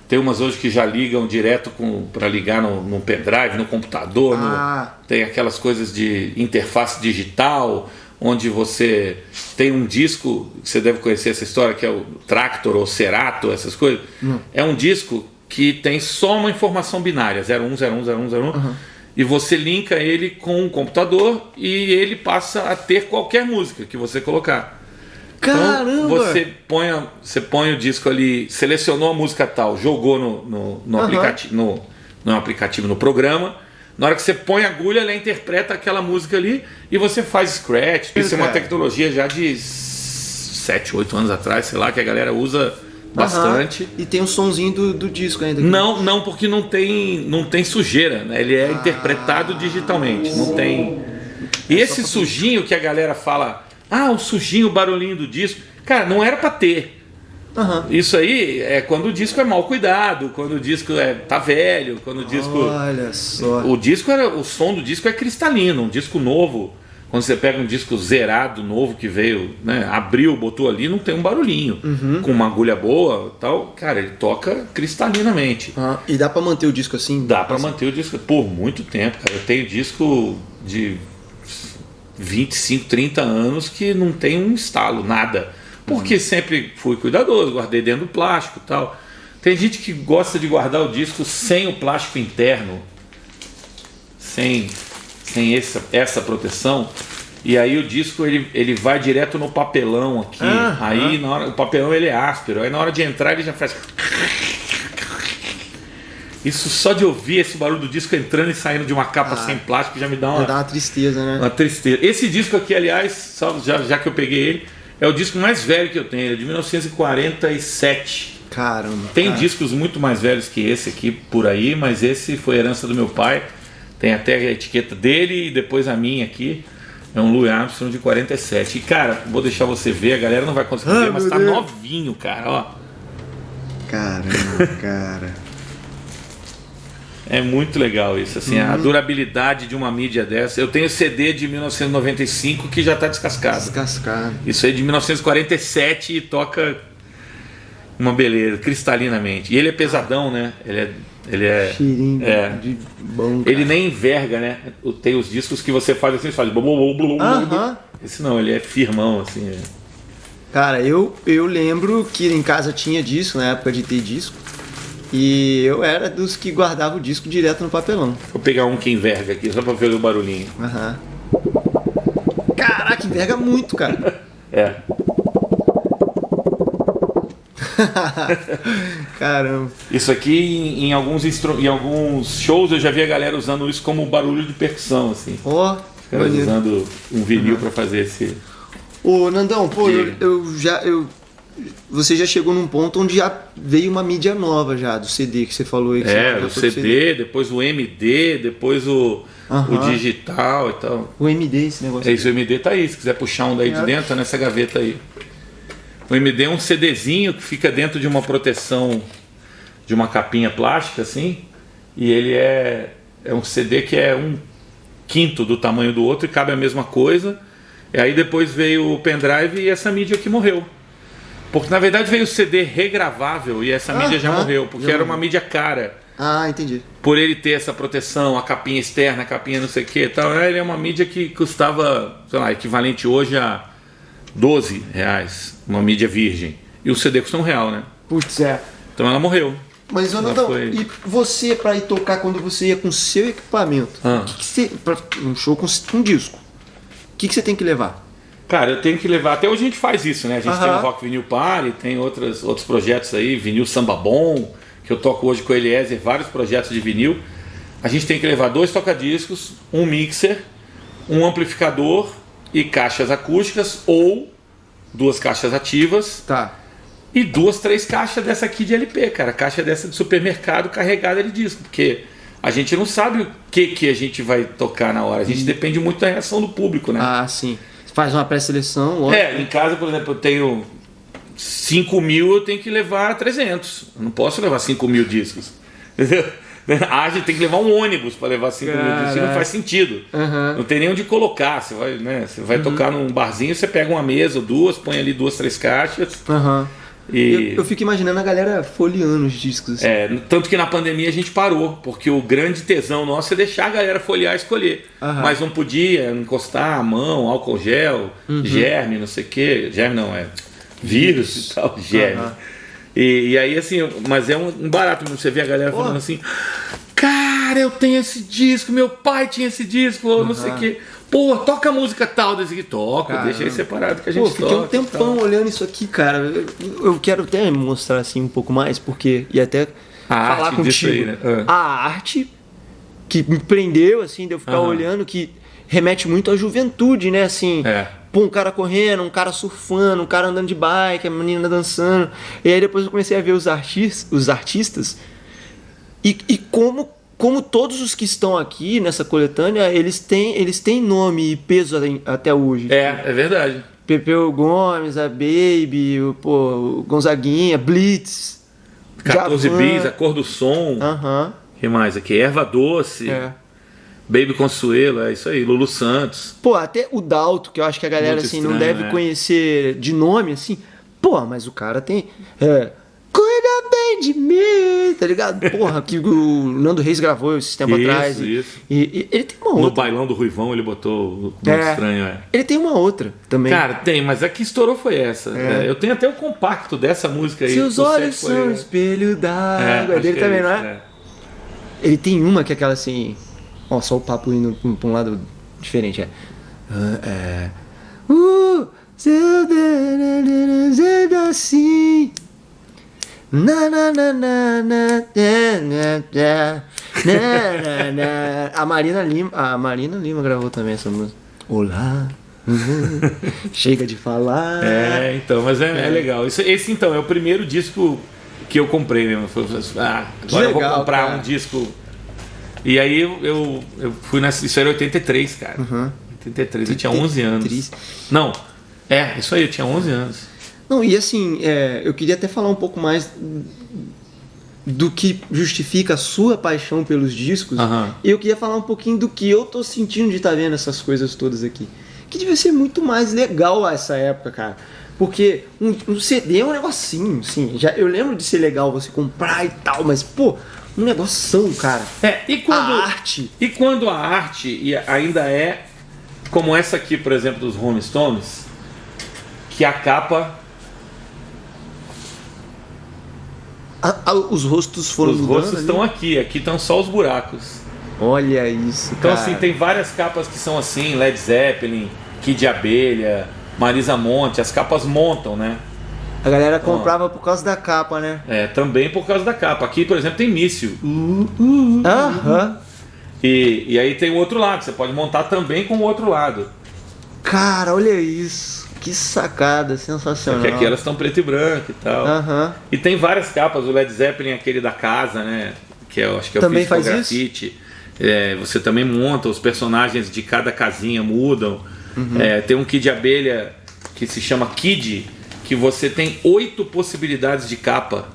Tem umas hoje que já ligam direto para ligar no pendrive, no computador, tem aquelas coisas de interface digital, onde você tem um disco, você deve conhecer essa história, que é o Tractor ou Cerato, essas coisas. É um disco que tem só uma informação binária, 01, 01, 01, 01, e você linka ele com um computador e ele passa a ter qualquer música que você colocar. Caramba! Então você põe o disco ali, selecionou a música tal, jogou no aplicativo, no programa. Na hora que você põe a agulha, ela interpreta aquela música ali e você faz scratch. Isso é uma tecnologia já de 7, 8 anos atrás, sei lá, que a galera usa bastante. E tem um sonzinho do disco ainda. Não, porque não tem sujeira, né? Ele é interpretado digitalmente, não tem. E esse sujinho que a galera fala, o sujinho, o barulhinho do disco, cara, não era pra ter. Isso aí é quando o disco é mal cuidado, quando o disco tá velho, quando o disco. Olha só. O som do disco é cristalino, um disco novo. Quando você pega um disco zerado, novo, que veio, né, abriu, botou ali, não tem um barulhinho. Com uma agulha boa tal, cara, ele toca cristalinamente. E dá pra manter o disco assim? Dá pra manter o disco por muito tempo, cara. Eu tenho disco de 25, 30 anos que não tem um estalo, nada. Porque sempre fui cuidadoso, guardei dentro do plástico e tal. Tem gente que gosta de guardar o disco sem o plástico interno, sem essa proteção, E aí o disco ele vai direto no papelão aqui. Aí na hora, o papelão ele é áspero. Aí na hora de entrar ele já faz. Isso só de ouvir esse barulho do disco entrando e saindo de uma capa sem plástico já me dá uma tristeza, né? Uma tristeza. Esse disco aqui, aliás, só já que eu peguei ele, é o disco mais velho que eu tenho. Ele é de 1947. Caramba. Tem discos muito mais velhos que esse aqui por aí, mas esse foi herança do meu pai. Tem até a etiqueta dele e depois a minha aqui. É um Louis Armstrong de 47. E cara, vou deixar você ver, a galera não vai conseguir ver, mas tá novinho, cara, ó. Caramba, cara. É muito legal isso, assim, a durabilidade de uma mídia dessa. Eu tenho CD de 1995 que já tá descascado. Descascado. Isso aí é de 1947 e toca uma beleza, cristalinamente. E ele é pesadão, né? Ele é cheirinho de bom, cara. Ele nem enverga, né? Tem os discos que você faz assim, você faz esse não, ele é firmão, assim. Cara, eu lembro que em casa tinha disco, na época de ter disco. E eu era dos que guardava o disco direto no papelão. Vou pegar um que enverga aqui, só pra ver o barulhinho. Caraca, enverga muito, cara. É. Caramba. Isso aqui em alguns shows eu já vi a galera usando isso como barulho de percussão, assim. Ó, usando um vinil pra fazer esse. Ô, Nandão, pô, você já chegou num ponto onde já veio uma mídia nova já, do CD que você falou aí. O CD, depois o MD, depois o digital e tal. O MD, esse negócio. É isso, o MD tá aí, se quiser puxar um daí de dentro, tá nessa gaveta aí. O MD é um CDzinho que fica dentro de uma proteção, de uma capinha plástica assim, e ele é um CD que é 1/5 do tamanho do outro e cabe a mesma coisa. E aí depois veio o pendrive e essa mídia que morreu. Porque na verdade veio o CD regravável e essa mídia já morreu, porque era uma mídia cara. Entendi. Por ele ter essa proteção, a capinha externa, a capinha não sei o que e tal, ele é uma mídia que custava, sei lá, equivalente hoje a R$12, uma mídia virgem. E o CD custa R$1, né? Putz, Então ela morreu. Mas, Nandão, e você, pra ir tocar quando você ia com seu equipamento, que você, pra um show com um disco, o que você tem que levar? Cara, eu tenho que levar. Até hoje a gente faz isso, né? A gente tem o Rock Vinil Party, tem outros projetos aí, Vinil Samba Bom, que eu toco hoje com o Eliezer, vários projetos de vinil. A gente tem que levar 2 toca-discos, um mixer, um amplificador e caixas acústicas ou 2 caixas ativas. Tá. E 2, 3 caixas dessa aqui de LP, cara. Caixa dessa de supermercado carregada de disco, porque a gente não sabe o que a gente vai tocar na hora. A gente depende muito da reação do público, né? Sim. Faz uma pré-seleção, lógico. Em casa, por exemplo, eu tenho 5.000, eu tenho que levar 300. Eu não posso levar 5.000 discos. Entendeu? A gente tem que levar um ônibus para levar 5.000 discos. Não faz sentido. Não tem nem onde colocar. Você vai, né? Você vai tocar num barzinho, você pega uma mesa ou 2, põe ali 2, 3 caixas. E eu fico imaginando a galera folheando os discos. Assim. Tanto que na pandemia a gente parou, porque o grande tesão nosso é deixar a galera folhear e escolher. Mas não podia encostar a mão, álcool gel, germe, não sei o que. Germe não, vírus e tal, germe. E aí assim, mas é um barato, você vê a galera falando assim, cara, eu tenho esse disco, meu pai tinha esse disco, ou não sei o que. Pô, toca a música tal desse aqui. Toca, deixa aí separado que a gente toca. Fiquei um tempão olhando isso aqui, cara. Eu quero até mostrar assim um pouco mais, porque... E até falar contigo. Aí, né? A arte que me prendeu, assim, de eu ficar olhando, que remete muito à juventude, né? Assim, pô, um cara correndo, um cara surfando, um cara andando de bike, a menina dançando. E aí depois eu comecei a ver os artistas e como todos os que estão aqui nessa coletânea, eles têm nome e peso até hoje. É verdade. Pepeu Gomes, a Baby, o Gonzaguinha, Blitz, 14 Bis, A Cor do Som. Que mais aqui? Erva Doce. Baby Consuelo, é isso aí. Lulu Santos. Pô, até o Dalto, que eu acho que a galera muito assim, estranho, não deve conhecer de nome, assim. Pô, mas o cara tem... Cuida bem de mim, tá ligado? Porra, que o Nando Reis gravou esse tempo atrás. Isso. E ele tem uma outra. No bailão do Ruivão ele botou muito estranho, Ele tem uma outra também. Cara, tem, mas a que estourou foi essa. Eu tenho até o compacto dessa música aí. Seus olhos são espelho d'água. Dele também, não é? Ele tem uma que é aquela assim... Ó, só o papo indo pra um lado diferente, Zed assim. Na na na na na na na na na. A Marina Lima gravou também essa música. Olá. Chega de falar. Então, mas é legal. Esse então é o primeiro disco que eu comprei mesmo. Agora eu vou comprar, cara, um disco. E aí eu fui nessa. Isso era 83, cara. 83, eu tinha 11 anos. Não, isso aí, eu tinha 11 anos. Não, e assim, eu queria até falar um pouco mais do que justifica a sua paixão pelos discos. E eu queria falar um pouquinho do que eu tô sentindo de estar vendo essas coisas todas aqui. Que devia ser muito mais legal essa época, cara. Porque um CD é um negocinho, assim. Eu lembro de ser legal você comprar e tal, mas, pô, um negoção, cara. A arte. E quando a arte ainda é como essa aqui, por exemplo, dos Rolling Stones, que a capa... Os rostos foram mudando. Os rostos estão aqui estão só os buracos. Olha isso, então, cara. Assim, tem várias capas que são assim, Led Zeppelin, Kid de Abelha, Marisa Monte, as capas montam, né? A galera comprava por causa da capa, né? Também por causa da capa. Aqui, por exemplo, tem míssil. E aí tem o outro lado, você pode montar também com o outro lado. Cara, olha isso. Que sacada, sensacional. Porque aqui elas estão preto e branco e tal. E tem várias capas, o Led Zeppelin, aquele da casa, né? Que eu acho que é o também faz grafite. Você também monta, os personagens de cada casinha mudam. Tem um Kid de Abelha que se chama Kid, que você tem 8 possibilidades de capa,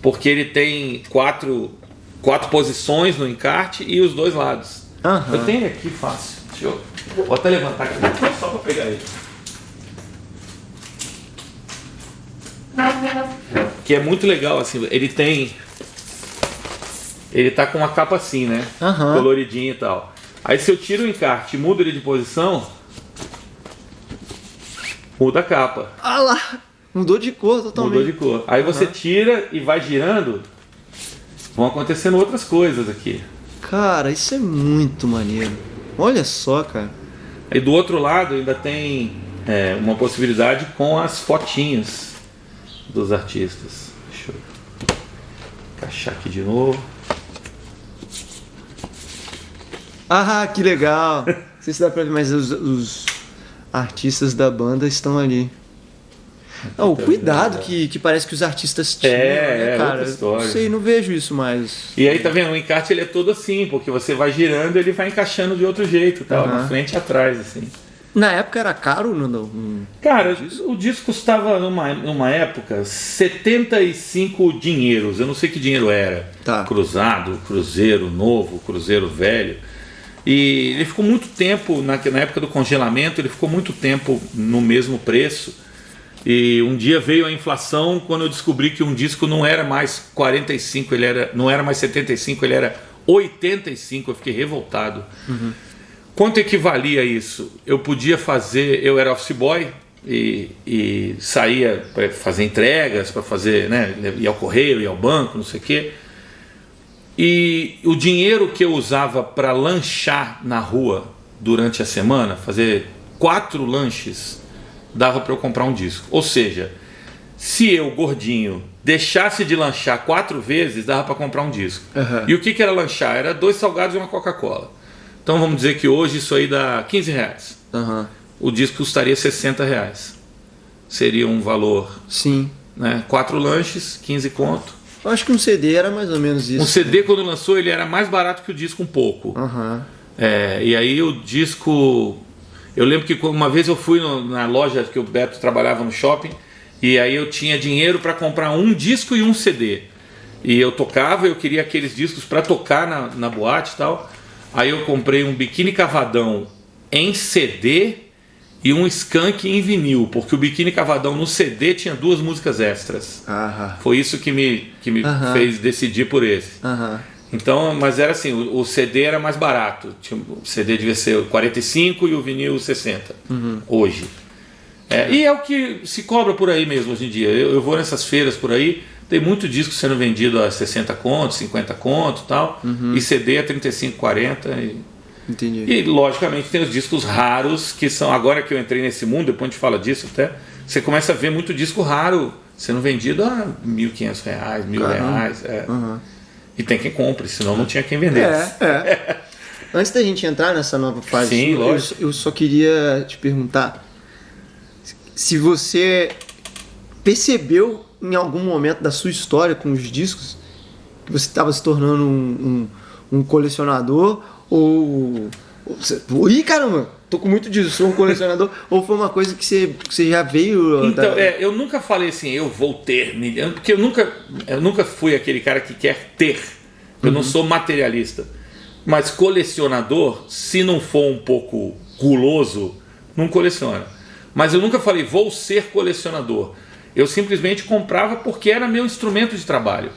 porque ele tem 4 posições no encarte e os 2 lados. Eu tenho ele aqui fácil. Vou até levantar aqui só para pegar ele. Que é muito legal, assim, ele tá com uma capa assim, né? Coloridinho e tal. Aí se eu tiro o encarte e mudo ele de posição, muda a capa. Ah lá, mudou de cor totalmente. Mudou de cor. Aí você tira e vai girando, vão acontecendo outras coisas aqui. Cara, isso é muito maneiro. Olha só, cara. Aí do outro lado ainda tem uma possibilidade com as fotinhas dos artistas. Deixa eu encaixar aqui de novo. Que legal. Não sei se dá pra ver, mas os artistas da banda estão ali. O cuidado que parece que os artistas tinham, né, cara? Não sei, não vejo isso mais. E aí, tá vendo? O encarte ele é todo assim, porque você vai girando e ele vai encaixando de outro jeito, tal, na frente e atrás, assim. Na época era caro, não? Cara, o disco custava numa época 75 dinheiros. Eu não sei que dinheiro era. Cruzado, cruzeiro novo, cruzeiro velho. E ele ficou muito tempo, na época do congelamento, ele ficou muito tempo no mesmo preço. E um dia veio a inflação quando eu descobri que um disco não era mais 45, não era mais 75, ele era 85. Eu fiquei revoltado. Quanto equivalia isso? Eu podia fazer, eu era office boy e saía para fazer entregas, para fazer, né, ia ao correio, ia ao banco, não sei o quê. E o dinheiro que eu usava para lanchar na rua durante a semana, fazer 4 lanches, dava para eu comprar um disco. Ou seja, se eu, gordinho, deixasse de lanchar 4 vezes, dava para comprar um disco. E o que era lanchar? Era 2 salgados e uma Coca-Cola. Então vamos dizer que hoje isso aí dá R$15. O disco custaria R$60. Seria um valor. Sim. Né? 4 lanches, 15 conto. Eu acho que um CD era mais ou menos isso. Um CD, quando lançou, ele era mais barato que o disco um pouco. E aí o disco... Eu lembro que uma vez eu fui na loja que o Beto trabalhava no shopping, e aí eu tinha dinheiro para comprar um disco e um CD. E eu tocava, eu queria aqueles discos para tocar na boate e tal. Aí eu comprei um Biquíni Cavadão em CD e um Skank em vinil, porque o Biquíni Cavadão no CD tinha 2 músicas extras. Foi isso que me fez decidir por esse. Então, mas era assim, o CD era mais barato. O CD devia ser 45 e o vinil 60 hoje. E é o que se cobra por aí mesmo hoje em dia. Eu vou nessas feiras por aí, tem muito disco sendo vendido a 60 conto, 50 conto e tal, e CD a 35, 40. Entendi. E, logicamente, tem os discos raros, que são... Agora que eu entrei nesse mundo, depois a gente fala disso até, você começa a ver muito disco raro sendo vendido a R$1.500, R$1.000. E tem quem compre, senão não tinha quem vendesse. Antes da gente entrar nessa nova fase, Sim, lógico. eu só queria te perguntar se você percebeu em algum momento da sua história com os discos que você estava se tornando um colecionador ih, caramba, tô com muito disso, sou um colecionador, ou foi uma coisa que você já veio... Então, eu nunca falei assim, eu vou ter, porque eu nunca fui aquele cara que quer ter, eu não sou materialista, mas colecionador, se não for um pouco guloso, não coleciona. Mas eu nunca falei, vou ser colecionador. Eu simplesmente comprava porque era meu instrumento de trabalho.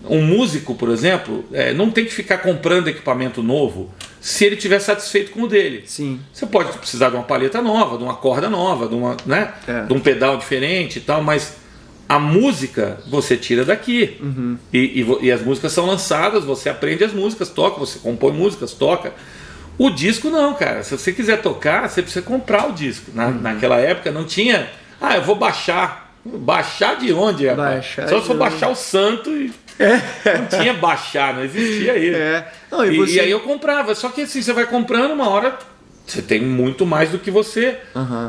Um músico, por exemplo, não tem que ficar comprando equipamento novo se ele estiver satisfeito com o dele. Sim. Você pode precisar de uma palheta nova, de uma corda nova, de um pedal diferente e tal, mas a música você tira daqui. E as músicas são lançadas, você aprende as músicas, toca, você compõe músicas, toca. O disco não, cara. Se você quiser tocar, você precisa comprar o disco. Naquela época não tinha... eu vou baixar. Baixar de onde, rapaz? Só se for baixar o santo e... Não tinha baixar, não existia isso. Não, e aí eu comprava. Só que assim, você vai comprando, uma hora você tem muito mais do que você,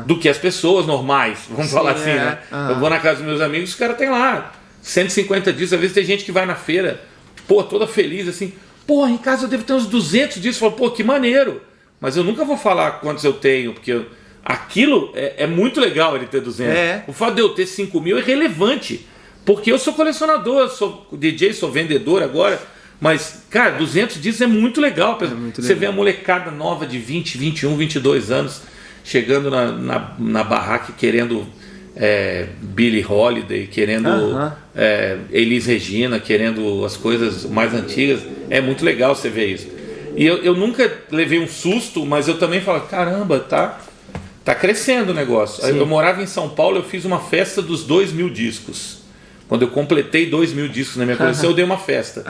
do que as pessoas normais, vamos falar assim, né? Eu vou na casa dos meus amigos, os caras têm lá 150 discos. Às vezes tem gente que vai na feira, toda feliz, assim, em casa eu devo ter uns 200 discos. Eu falo, que maneiro. Mas eu nunca vou falar quantos eu tenho, porque aquilo é muito legal ele ter 200. O fato de eu ter 5.000 é relevante, porque eu sou colecionador, eu sou DJ, sou vendedor agora, mas, cara, 200 discos é muito legal. Você vê a molecada nova de 20, 21, 22 anos chegando na barraca querendo Billie Holiday, querendo Elis Regina, querendo as coisas mais antigas. É muito legal você ver isso. E eu nunca levei um susto, mas eu também falo, caramba, tá crescendo o negócio. Eu morava em São Paulo, eu fiz uma festa dos 2.000 discos. Quando eu completei 2.000 discos na minha coleção, eu dei uma festa.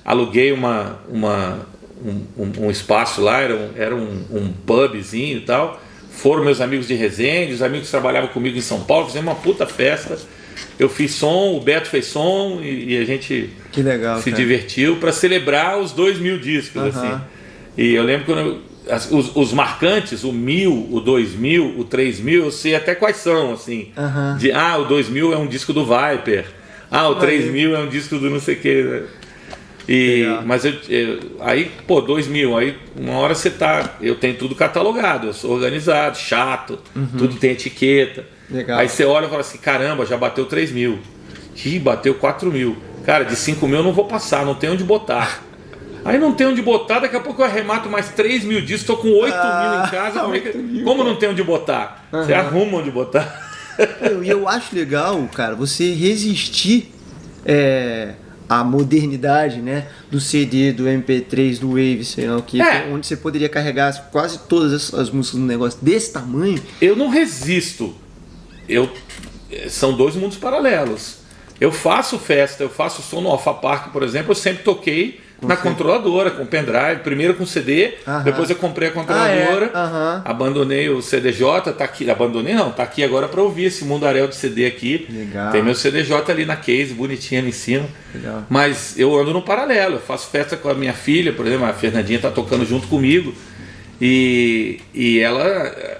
Aluguei um espaço lá, era um pubzinho e tal. Foram meus amigos de Resende, os amigos que trabalhavam comigo em São Paulo, fizemos uma puta festa. Eu fiz som, o Beto fez som e a gente se divertiu para celebrar os 2.000 discos. Assim. E eu lembro quando os marcantes, o 1.000, o 2.000, o 3.000, eu sei até quais são. Assim, o 2.000 é um disco do Viper, o 3.000 é um disco do não sei o que. Mas aí, 2.000, aí uma hora eu tenho tudo catalogado, eu sou organizado, chato, tudo tem etiqueta. Legal. Aí você olha e fala assim, caramba, já bateu 3.000, bateu 4.000, cara, de 5.000 eu não vou passar, não tem onde botar. Aí não tem onde botar, daqui a pouco eu arremato mais 3.000 discos, estou com 8.000 em casa, como não tem onde botar? Você arruma onde botar. E eu acho legal, cara, você resistir à modernidade, né, do CD, do MP3, do Wave, sei lá o que, onde você poderia carregar quase todas as músicas no negócio desse tamanho. Eu não resisto. São dois mundos paralelos. Eu faço festa, eu faço som no Alpha Park, por exemplo, eu sempre toquei na controladora, com pendrive, primeiro com CD, depois eu comprei a controladora, abandonei o CDJ, tá aqui, tá aqui agora para ouvir esse mundaréu de CD aqui. Legal. Tem meu CDJ ali na case, bonitinho ali em cima. Legal. Mas eu ando no paralelo, eu faço festa com a minha filha, por exemplo, a Fernandinha tá tocando junto comigo, e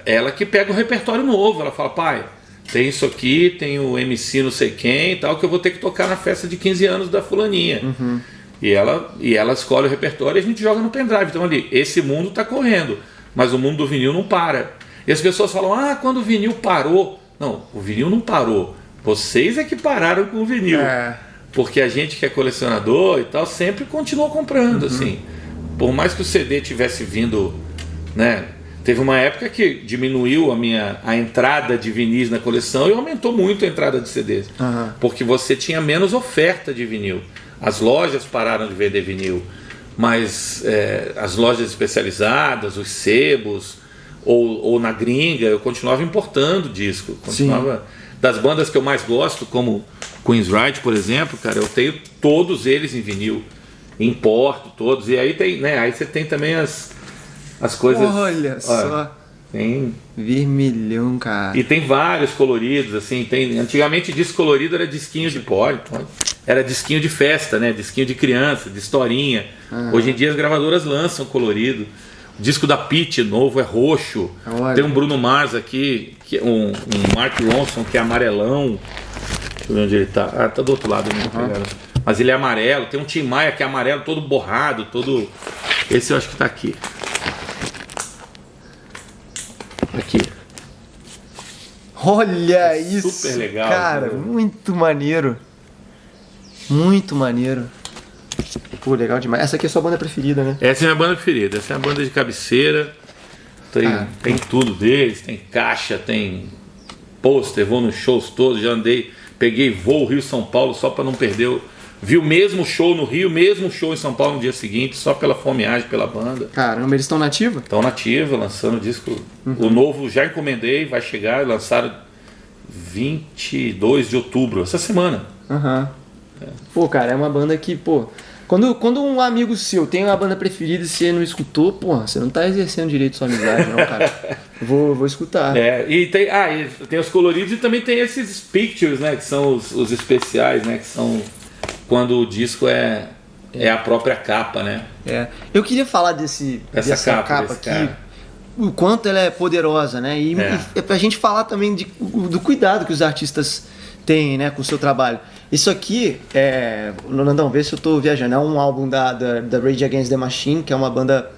ela que pega o repertório novo, ela fala, pai, tem isso aqui, tem o MC não sei quem e tal, que eu vou ter que tocar na festa de 15 anos da fulaninha. E ela escolhe o repertório e a gente joga no pendrive. Então ali, esse mundo está correndo, mas o mundo do vinil não para. E as pessoas falam, quando o vinil parou. Não, o vinil não parou. Vocês é que pararam com o vinil. Porque a gente que é colecionador e tal, sempre continuou comprando. Assim. Por mais que o CD tivesse vindo, né? Teve uma época que diminuiu a entrada de vinis na coleção e aumentou muito a entrada de CDs. Porque você tinha menos oferta de vinil. As lojas pararam de vender vinil, mas as lojas especializadas, os sebos, ou na gringa, eu continuava importando disco. Das bandas que eu mais gosto, como Queensryche, por exemplo, cara, eu tenho todos eles em vinil, importo todos. E aí tem, né? Aí você tem também as coisas... Olha só. Tem... Vermelhão, cara. E tem vários coloridos, assim, antigamente disco colorido era disquinho de pó, era disquinho de festa, né? Disquinho de criança, de historinha. Hoje em dia as gravadoras lançam colorido. O disco da Pitty novo é roxo. Olha. Tem um Bruno Mars aqui, um Mark Ronson que é amarelão. Deixa eu ver onde ele tá. Ah, tá do outro lado, né? Mas ele é amarelo. Tem um Tim Maia que é amarelo, todo borrado, todo... Esse eu acho que tá aqui. Aqui. Olha isso, super legal, cara, né? muito maneiro. Muito maneiro. Pô, legal demais. Essa aqui é a sua banda preferida, né? Essa é a minha banda preferida. Essa é a banda de cabeceira. Tem tudo deles. Tem caixa, tem pôster. Vou nos shows todos. Já andei, peguei voo Rio-São Paulo só para não perder. Vi o mesmo show no Rio, mesmo show em São Paulo no dia seguinte, só pela fomeagem, pela banda. Caramba, eles estão nativos? Estão nativa, lançando disco. O novo já encomendei, vai chegar. Lançaram 22 de outubro, essa semana. Pô, cara, é uma banda que, pô... Quando um amigo seu tem uma banda preferida e você não escutou, pô, você não tá exercendo direito sua amizade, não, cara. Vou escutar. E tem os coloridos e também tem esses pictures, né? Que são os especiais, né? Que são quando o disco é a própria capa, né? Eu queria falar dessa capa aqui. Cara. O quanto ela é poderosa, né? E é pra gente falar também do cuidado que os artistas têm, né, com o seu trabalho. Isso aqui Nandão, vê se eu tô viajando. É um álbum da Rage Against the Machine, que é uma banda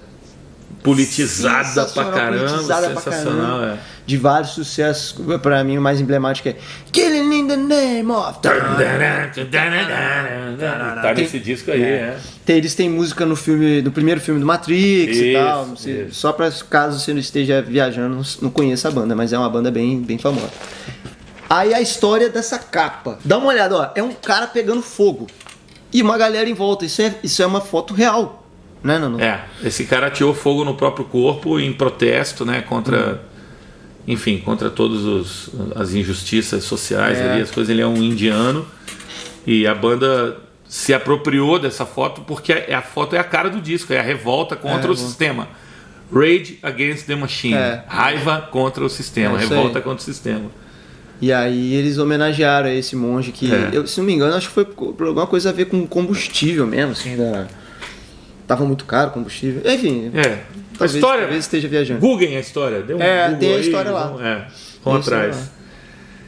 politizada pra caramba, sensacional, de vários sucessos. Pra mim o mais emblemático é Killing in the Name of... Tá nesse disco aí, Eles têm música no primeiro filme do Matrix e tal. Não sei, isso. só pra caso você não esteja viajando, não conheça a banda, mas é uma banda bem, bem famosa. Aí a história dessa capa. Dá uma olhada, ó. É um cara pegando fogo. E uma galera em volta. Isso é uma foto real. Né, Nando? Esse cara ateou fogo no próprio corpo em protesto, né? Contra... Enfim, contra todas as injustiças sociais ali, as coisas. Ele é um indiano. E a banda se apropriou dessa foto porque a foto é a cara do disco. É a revolta contra o sistema. Rage Against the Machine. Raiva contra o sistema. Revolta contra o sistema. E aí eles homenagearam esse monge que, se não me engano, acho que foi por alguma coisa a ver com combustível mesmo, assim, tava muito caro o combustível. Enfim, talvez esteja viajando. Googlem a história, deu um Google tem a aí, história lá. Vão atrás.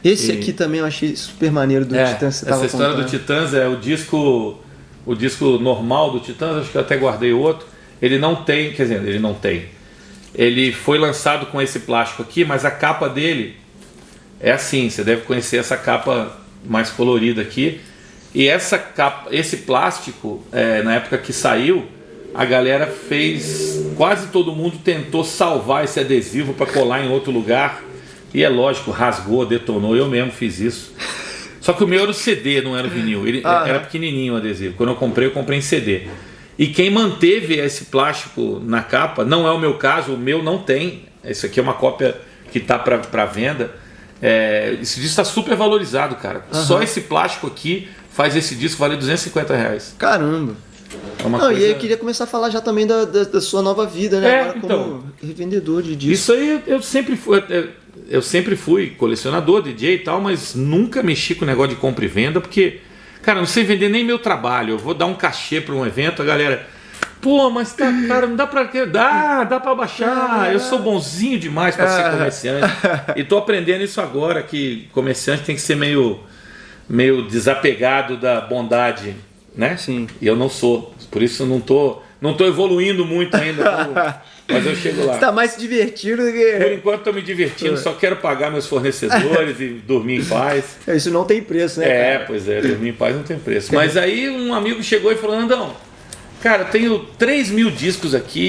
Esse aqui também eu achei super maneiro do Titãs. Essa história do Titãs é o disco normal do Titãs, acho que eu até guardei outro. Ele não tem, quer dizer, ele não tem. Ele foi lançado com esse plástico aqui, mas a capa dele é assim, você deve conhecer essa capa mais colorida aqui. E essa capa, esse plástico, na época que saiu, a galera quase todo mundo tentou salvar esse adesivo para colar em outro lugar. E é lógico, rasgou, detonou, eu mesmo fiz isso. Só que o meu era o CD, não era o vinil. Ele era pequenininho o adesivo. Quando eu comprei em CD. E quem manteve esse plástico na capa, não é o meu caso, o meu não tem. Isso aqui é uma cópia que está para venda. Esse disco está super valorizado, cara. Só esse plástico aqui faz esse disco valer R$250. Caramba. E aí eu queria começar a falar já também da sua nova vida, né? Agora como revendedor de discos. Isso aí eu sempre fui colecionador, DJ e tal, mas nunca mexi com o negócio de compra e venda, porque, cara, não sei vender nem meu trabalho. Eu vou dar um cachê para um evento, a galera... Pô, mas cara, não dá pra... Dá pra baixar. Eu sou bonzinho demais pra ser comerciante. E tô aprendendo isso agora, que comerciante tem que ser meio desapegado da bondade, né? Sim. E eu não sou. Por isso eu não tô evoluindo muito ainda. Mas eu chego lá. Você tá mais se divertindo do que... Por enquanto tô me divertindo, só quero pagar meus fornecedores e dormir em paz. Isso não tem preço, né, cara? Pois é, dormir em paz não tem preço. Mas aí um amigo chegou e falou, Nandão, cara, eu tenho 3.000 discos aqui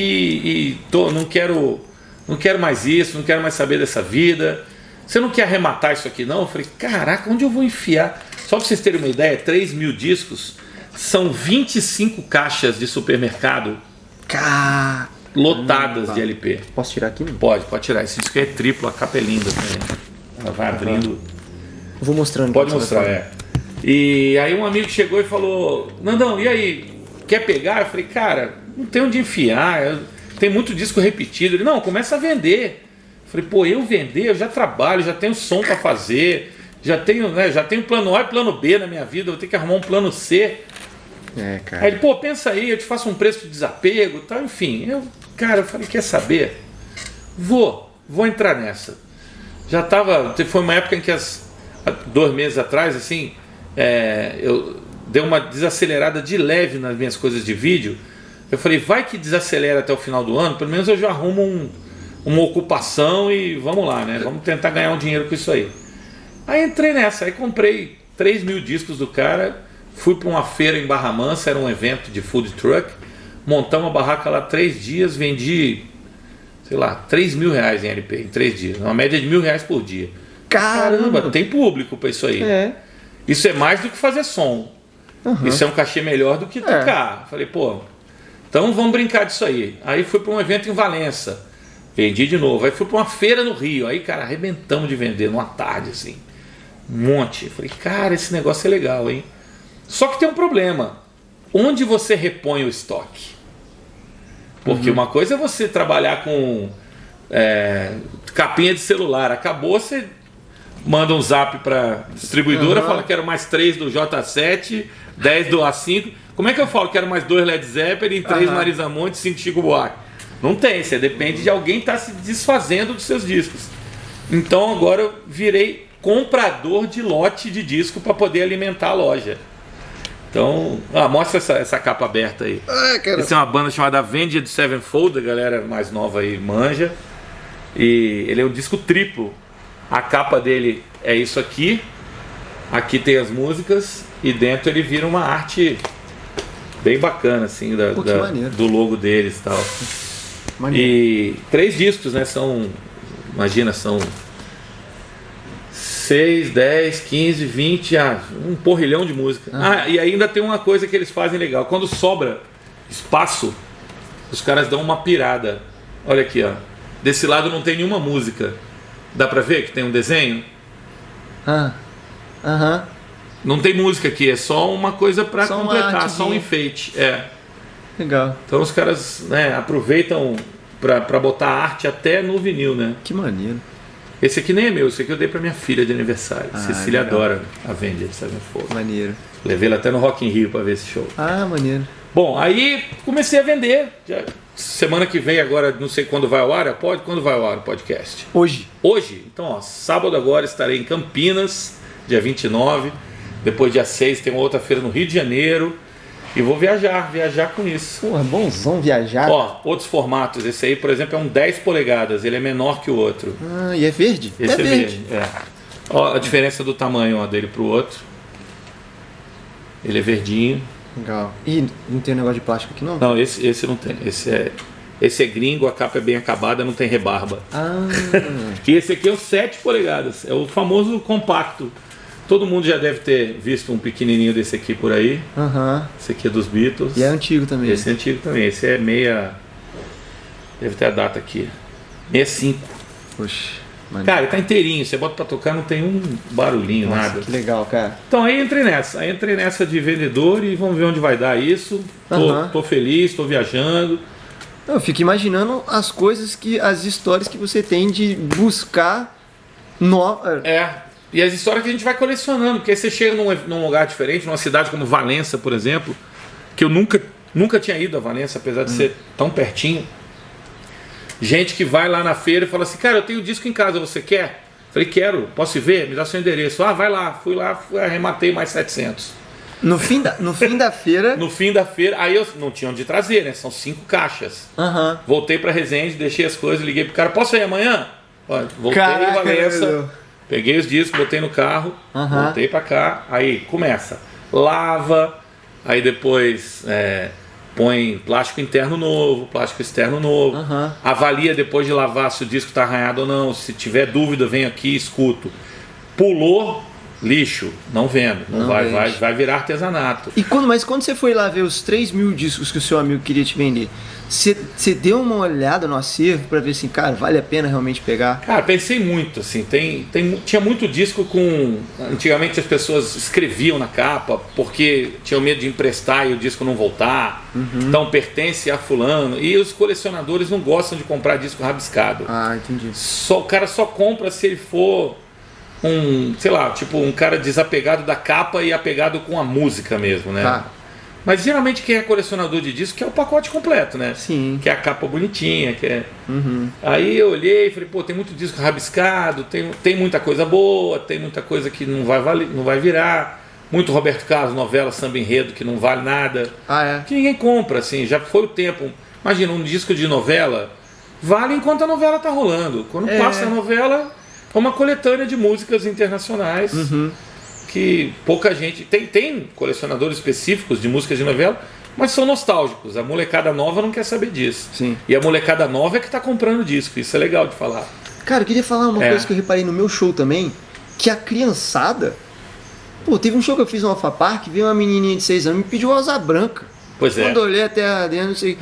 e não quero mais isso, não quero mais saber dessa vida. Você não quer arrematar isso aqui não? Eu falei, caraca, onde eu vou enfiar? Só pra vocês terem uma ideia, 3.000 discos são 25 caixas de supermercado lotadas de LP. Posso tirar aqui? Pode tirar. Esse disco é triplo, a capa é linda também. Ela vai abrindo. Eu vou mostrando. Pode mostrar, E aí um amigo chegou e falou, Nandão, e aí? Quer pegar? Eu falei, cara, não tem onde enfiar. tem muito disco repetido. Ele, não, começa a vender. Eu falei, pô, eu vender? Eu já trabalho, já tenho som para fazer, já tenho plano A e plano B na minha vida, vou ter que arrumar um plano C. Cara. Aí ele, pô, pensa aí, eu te faço um preço de desapego, tal, enfim. Eu falei, quer saber? Vou entrar nessa. Foi uma época em que 2 meses atrás, assim, eu dei uma desacelerada de leve nas minhas coisas de vídeo. Eu falei, vai que desacelera até o final do ano, pelo menos eu já arrumo uma ocupação e vamos lá, né? Vamos tentar ganhar um dinheiro com isso aí. Aí entrei nessa, aí comprei 3.000 discos do cara, fui para uma feira em Barra Mansa, era um evento de food truck, montamos uma barraca lá 3 dias, vendi, sei lá, R$3.000 em LP em 3 dias, uma média de R$1.000 por dia. Caramba, tem público para isso aí. Isso é mais do que fazer som. Isso é um cachê melhor do que tocar. Falei, pô, então vamos brincar disso aí. Aí fui para um evento em Valença, vendi de novo. Aí fui para uma feira no Rio, aí, cara, arrebentamos de vender numa tarde, assim, um monte. Falei, cara, esse negócio é legal, hein? Só que tem um problema. Onde você repõe o estoque? Porque uma coisa é você trabalhar com capinha de celular. Acabou, você manda um zap para distribuidora, fala que quero mais 3 do J7, 10 do A5. Como é que eu falo? Quero mais 2 Led Zeppelin, 3 Marisa Monte, 5 Chico Buarque. Não tem, você depende de alguém estar se desfazendo dos seus discos. Então agora eu virei comprador de lote de disco para poder alimentar a loja. Então, mostra essa capa aberta aí. Essa é uma banda chamada Avenged Sevenfold, a galera mais nova aí manja. E ele é um disco triplo. A capa dele é isso aqui. Aqui tem as músicas e dentro ele vira uma arte bem bacana, assim, do logo deles e tal. Maneiro. E 3 discos, né? Imagina, são 6, 10, 15, 20, um porrilhão de música. E ainda tem uma coisa que eles fazem legal. Quando sobra espaço, os caras dão uma pirada. Olha aqui, ó. Desse lado não tem nenhuma música. Dá pra ver que tem um desenho? Não tem música aqui, é só uma coisa pra completar, só um enfeite. Legal. Então os caras, né, aproveitam pra botar arte até no vinil, né? Que maneiro. Esse aqui nem é meu, esse aqui eu dei pra minha filha de aniversário. Cecília legal. adora a Avenged Sevenfold. Maneiro. Levei ela até no Rock in Rio pra ver esse show. Maneiro. Bom, aí comecei a vender. Semana que vem agora, não sei quando vai ao ar, quando vai ao ar o podcast? Hoje? Então, sábado agora estarei em Campinas, dia 29. Depois dia 6 tem uma outra feira no Rio de Janeiro. E vou viajar com isso. Porra, bonzão viajar. Outros formatos. Esse aí, por exemplo, é um 10 polegadas. Ele é menor que o outro. E é verde? Esse é verde. A diferença do tamanho dele pro outro. Ele é verdinho. Legal. E não tem negócio de plástico aqui não? Não, esse não tem. Esse é gringo, a capa é bem acabada, não tem rebarba. E esse aqui é o 7 polegadas. É o famoso compacto. Todo mundo já deve ter visto um pequenininho desse aqui por aí. Esse aqui é dos Beatles. E é antigo também. Esse é antigo também. Esse é deve ter a data aqui. 65. Poxa. Cara, ele tá inteirinho. Você bota pra tocar, não tem um barulhinho, nada. Que legal, cara. Então aí entrei nessa de vendedor e vamos ver onde vai dar isso. Tô feliz, tô viajando. Eu fico imaginando as histórias que você tem de buscar E as histórias que a gente vai colecionando, porque aí você chega num lugar diferente, numa cidade como Valença, por exemplo, que eu nunca tinha ido a Valença, apesar de ser tão pertinho. Gente que vai lá na feira e fala assim, cara, eu tenho disco em casa, você quer? Falei, quero, posso ir ver? Me dá seu endereço. Vai lá. Fui lá, arrematei mais 700. No fim da feira? No fim da feira, aí eu não tinha onde trazer, né? São 5 caixas. Voltei pra Resende, deixei as coisas, liguei pro cara, posso ir amanhã? Voltei em Valença. Peguei os discos, botei no carro, voltei pra cá, aí começa, lava, aí depois põe plástico interno novo, plástico externo novo, avalia depois de lavar se o disco tá arranhado ou não, se tiver dúvida vem aqui, escuto. Pulou, lixo, não vendo, vai virar artesanato. Mas quando você foi lá ver os 3.000 discos que o seu amigo queria te vender, Você deu uma olhada no acervo pra ver assim, cara, vale a pena realmente pegar? Cara, pensei muito, assim, tinha muito disco com... Antigamente as pessoas escreviam na capa porque tinham medo de emprestar e o disco não voltar. Então pertence a fulano. E os colecionadores não gostam de comprar disco rabiscado. Ah, entendi. O cara só compra se ele for sei lá, tipo um cara desapegado da capa e apegado com a música mesmo, né? Tá. Mas geralmente quem é colecionador de disco quer o pacote completo, né? Sim. Quer a capa bonitinha, quer... Aí eu olhei e falei, pô, tem muito disco rabiscado, tem muita coisa boa, tem muita coisa que não vai virar, muito Roberto Carlos, novela, samba enredo, que não vale nada. Ah, é? Que ninguém compra, assim, já foi o tempo. Imagina, um disco de novela vale enquanto a novela tá rolando. Quando passa a novela, é uma coletânea de músicas internacionais. Que pouca gente... Tem colecionadores específicos de músicas de novela, mas são nostálgicos. A molecada nova não quer saber disso. Sim. E a molecada nova é que está comprando disco. Isso é legal de falar. Cara, eu queria falar uma coisa que eu reparei no meu show também, que a criançada... Pô, teve um show que eu fiz no Alpha Park, veio uma menininha de 6 anos e me pediu Asa Branca. Pois é. Quando eu olhei até dentro, não sei...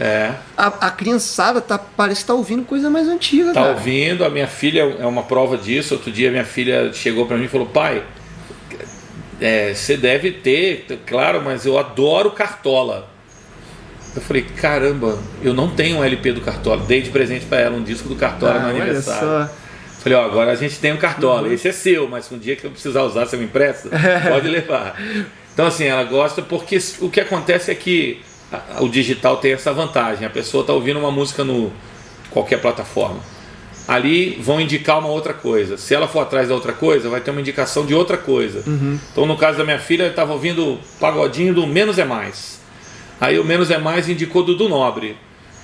A criançada parece que tá ouvindo coisa mais antiga, cara. Tá ouvindo. A minha filha é uma prova disso. Outro dia minha filha chegou para mim e falou, pai... você deve ter, claro, mas eu adoro Cartola. Eu falei, caramba, eu não tenho um LP do Cartola. Dei de presente para ela um disco do Cartola no aniversário. Falei, ó, agora a gente tem um Cartola. Esse é seu, mas um dia que eu precisar usar, você me empresta? Pode levar. Então assim, ela gosta porque o que acontece é que o digital tem essa vantagem. A pessoa está ouvindo uma música no qualquer plataforma. Ali vão indicar uma outra coisa. Se ela for atrás da outra coisa, vai ter uma indicação de outra coisa. Então no caso da minha filha, eu estava ouvindo pagodinho do Menos é Mais. Aí o Menos é Mais indicou Dudu Nobre.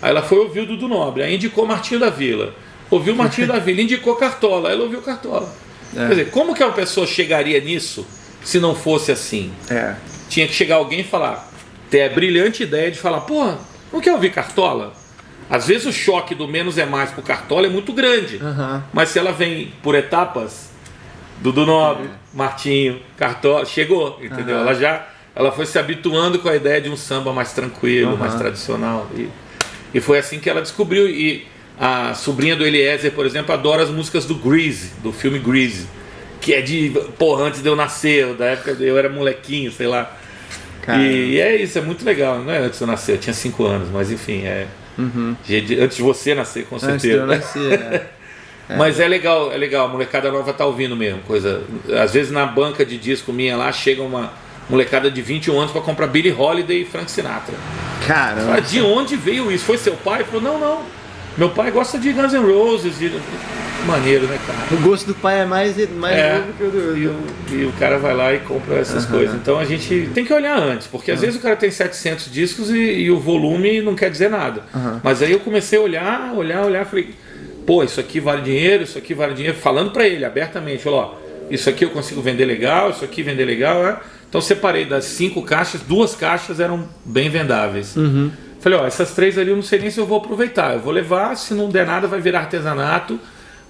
Aí ela foi ouvir o Dudu Nobre. Aí indicou Martinho da Vila. Ouviu Martinho da Vila, indicou Cartola. Aí ela ouviu Cartola. Quer dizer, como que uma pessoa chegaria nisso se não fosse assim? Tinha que chegar alguém e falar, ter a brilhante ideia de falar, pô, não quer ouvir Cartola? Às vezes o choque do Menos é Mais pro Cartola é muito grande. Mas se ela vem por etapas, Dudu Nobre, Martinho, Cartola, chegou, entendeu? Ela foi se habituando com a ideia de um samba mais tranquilo, mais tradicional. E foi assim que ela descobriu. E a sobrinha do Eliezer, por exemplo, adora as músicas do Grease, do filme Grease. Que é de, porra, antes de eu nascer, da época eu era molequinho, sei lá. E é isso, é muito legal. Não é antes de eu nascer, eu tinha 5 anos, mas enfim, antes de você nascer, com certeza. Antes de eu nascer, Mas é legal, a molecada nova tá ouvindo mesmo, coisa. Às vezes na banca de disco minha lá, chega uma molecada de 21 anos para comprar Billie Holiday e Frank Sinatra. Caramba. Fala, de onde veio isso? Foi seu pai? Falou, não. Meu pai gosta de Guns N' Roses, maneiro, né, cara? O gosto do pai é mais novo que o do... E o cara vai lá e compra essas coisas. Então a gente tem que olhar antes, porque às vezes o cara tem 700 discos e o volume não quer dizer nada. Mas aí eu comecei a olhar, falei, pô, isso aqui vale dinheiro, falando pra ele abertamente, falou, ó, isso aqui eu consigo vender legal, isso aqui vender legal, Então separei das 5 caixas, 2 caixas eram bem vendáveis. Falei, ó, essas 3 ali eu não sei nem se eu vou aproveitar, eu vou levar, se não der nada vai virar artesanato,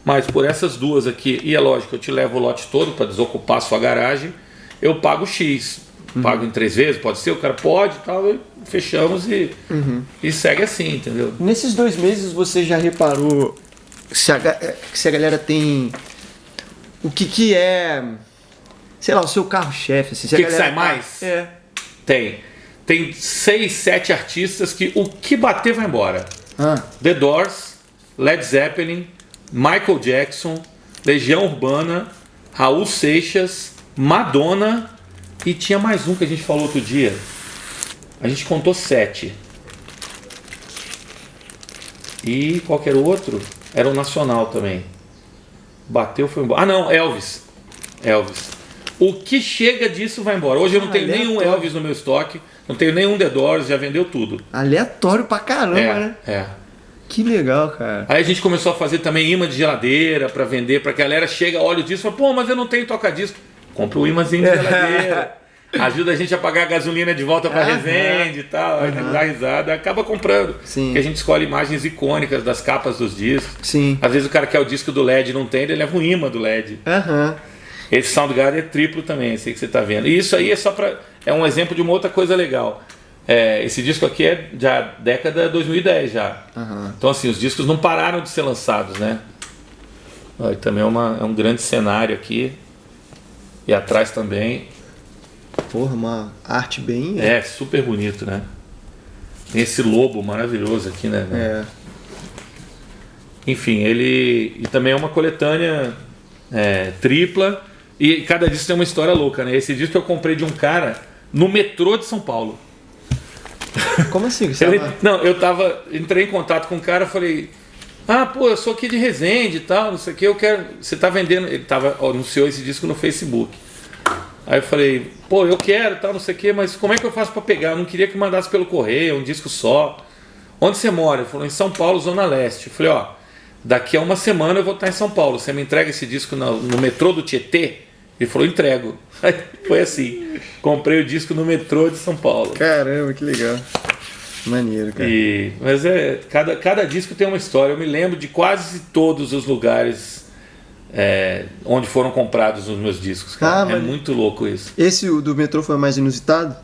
mas por essas 2 aqui, e é lógico, eu te levo o lote todo para desocupar a sua garagem, eu pago X, pago em 3 vezes, pode ser, o cara pode e tal, e fechamos e segue assim, entendeu? Nesses 2 meses você já reparou se a galera tem o que é, sei lá, o seu carro-chefe? Assim, o que sai mais? Tem 6, 7 artistas que o que bater vai embora. The Doors, Led Zeppelin, Michael Jackson, Legião Urbana, Raul Seixas, Madonna e tinha mais um que a gente falou outro dia. A gente contou 7. E qualquer outro era o nacional também. Bateu, foi embora. Ah não, Elvis. O que chega disso vai embora. Hoje eu não tenho nenhum Elvis no meu estoque. Não tenho nenhum The Doors, já vendeu tudo. Aleatório pra caramba, né? Que legal, cara. Aí a gente começou a fazer também imã de geladeira pra vender, pra que a galera chega, olha o disco e fala, pô, mas eu não tenho toca-disco. Compra o imãzinho de geladeira. Ajuda a gente a pagar a gasolina de volta pra Resende e tal. Aí dá risada, acaba comprando. Porque a gente escolhe imagens icônicas das capas dos discos. Às vezes o cara quer o disco do LED e não tem, ele leva um imã do LED. Esse Soundgarden é triplo também, esse que você tá vendo. E isso aí é só pra... É um exemplo de uma outra coisa legal. esse disco aqui é já década 2010 já. Aham. Então assim, os discos não pararam de ser lançados, né? Ó, e também é um grande cenário aqui. E atrás também. Porra, uma arte bem... É, super bonito, né? Tem esse lobo maravilhoso aqui, né? É. Enfim, ele... E também é uma coletânea tripla. E cada disco tem uma história louca, né? Esse disco eu comprei de um cara no metrô de São Paulo. Como assim? Você Entrei em contato com o cara, falei, eu sou aqui de Resende e tal, não sei o que, eu quero. Você tá vendendo. Ele anunciou esse disco no Facebook. Aí eu falei, eu quero tal, não sei o que, mas como é que eu faço pra pegar? Eu não queria que mandasse pelo correio, um disco só. Onde você mora? Ele falou, em São Paulo, Zona Leste. Eu falei, daqui a uma semana eu vou estar em São Paulo. Você me entrega esse disco no metrô do Tietê? Ele falou, entrego. Aí foi assim. Comprei o disco no metrô de São Paulo. Caramba, que legal. Maneiro, cara. Mas cada disco tem uma história. Eu me lembro de quase todos os lugares onde foram comprados os meus discos. Cara. É muito louco isso. Esse do metrô foi mais inusitado?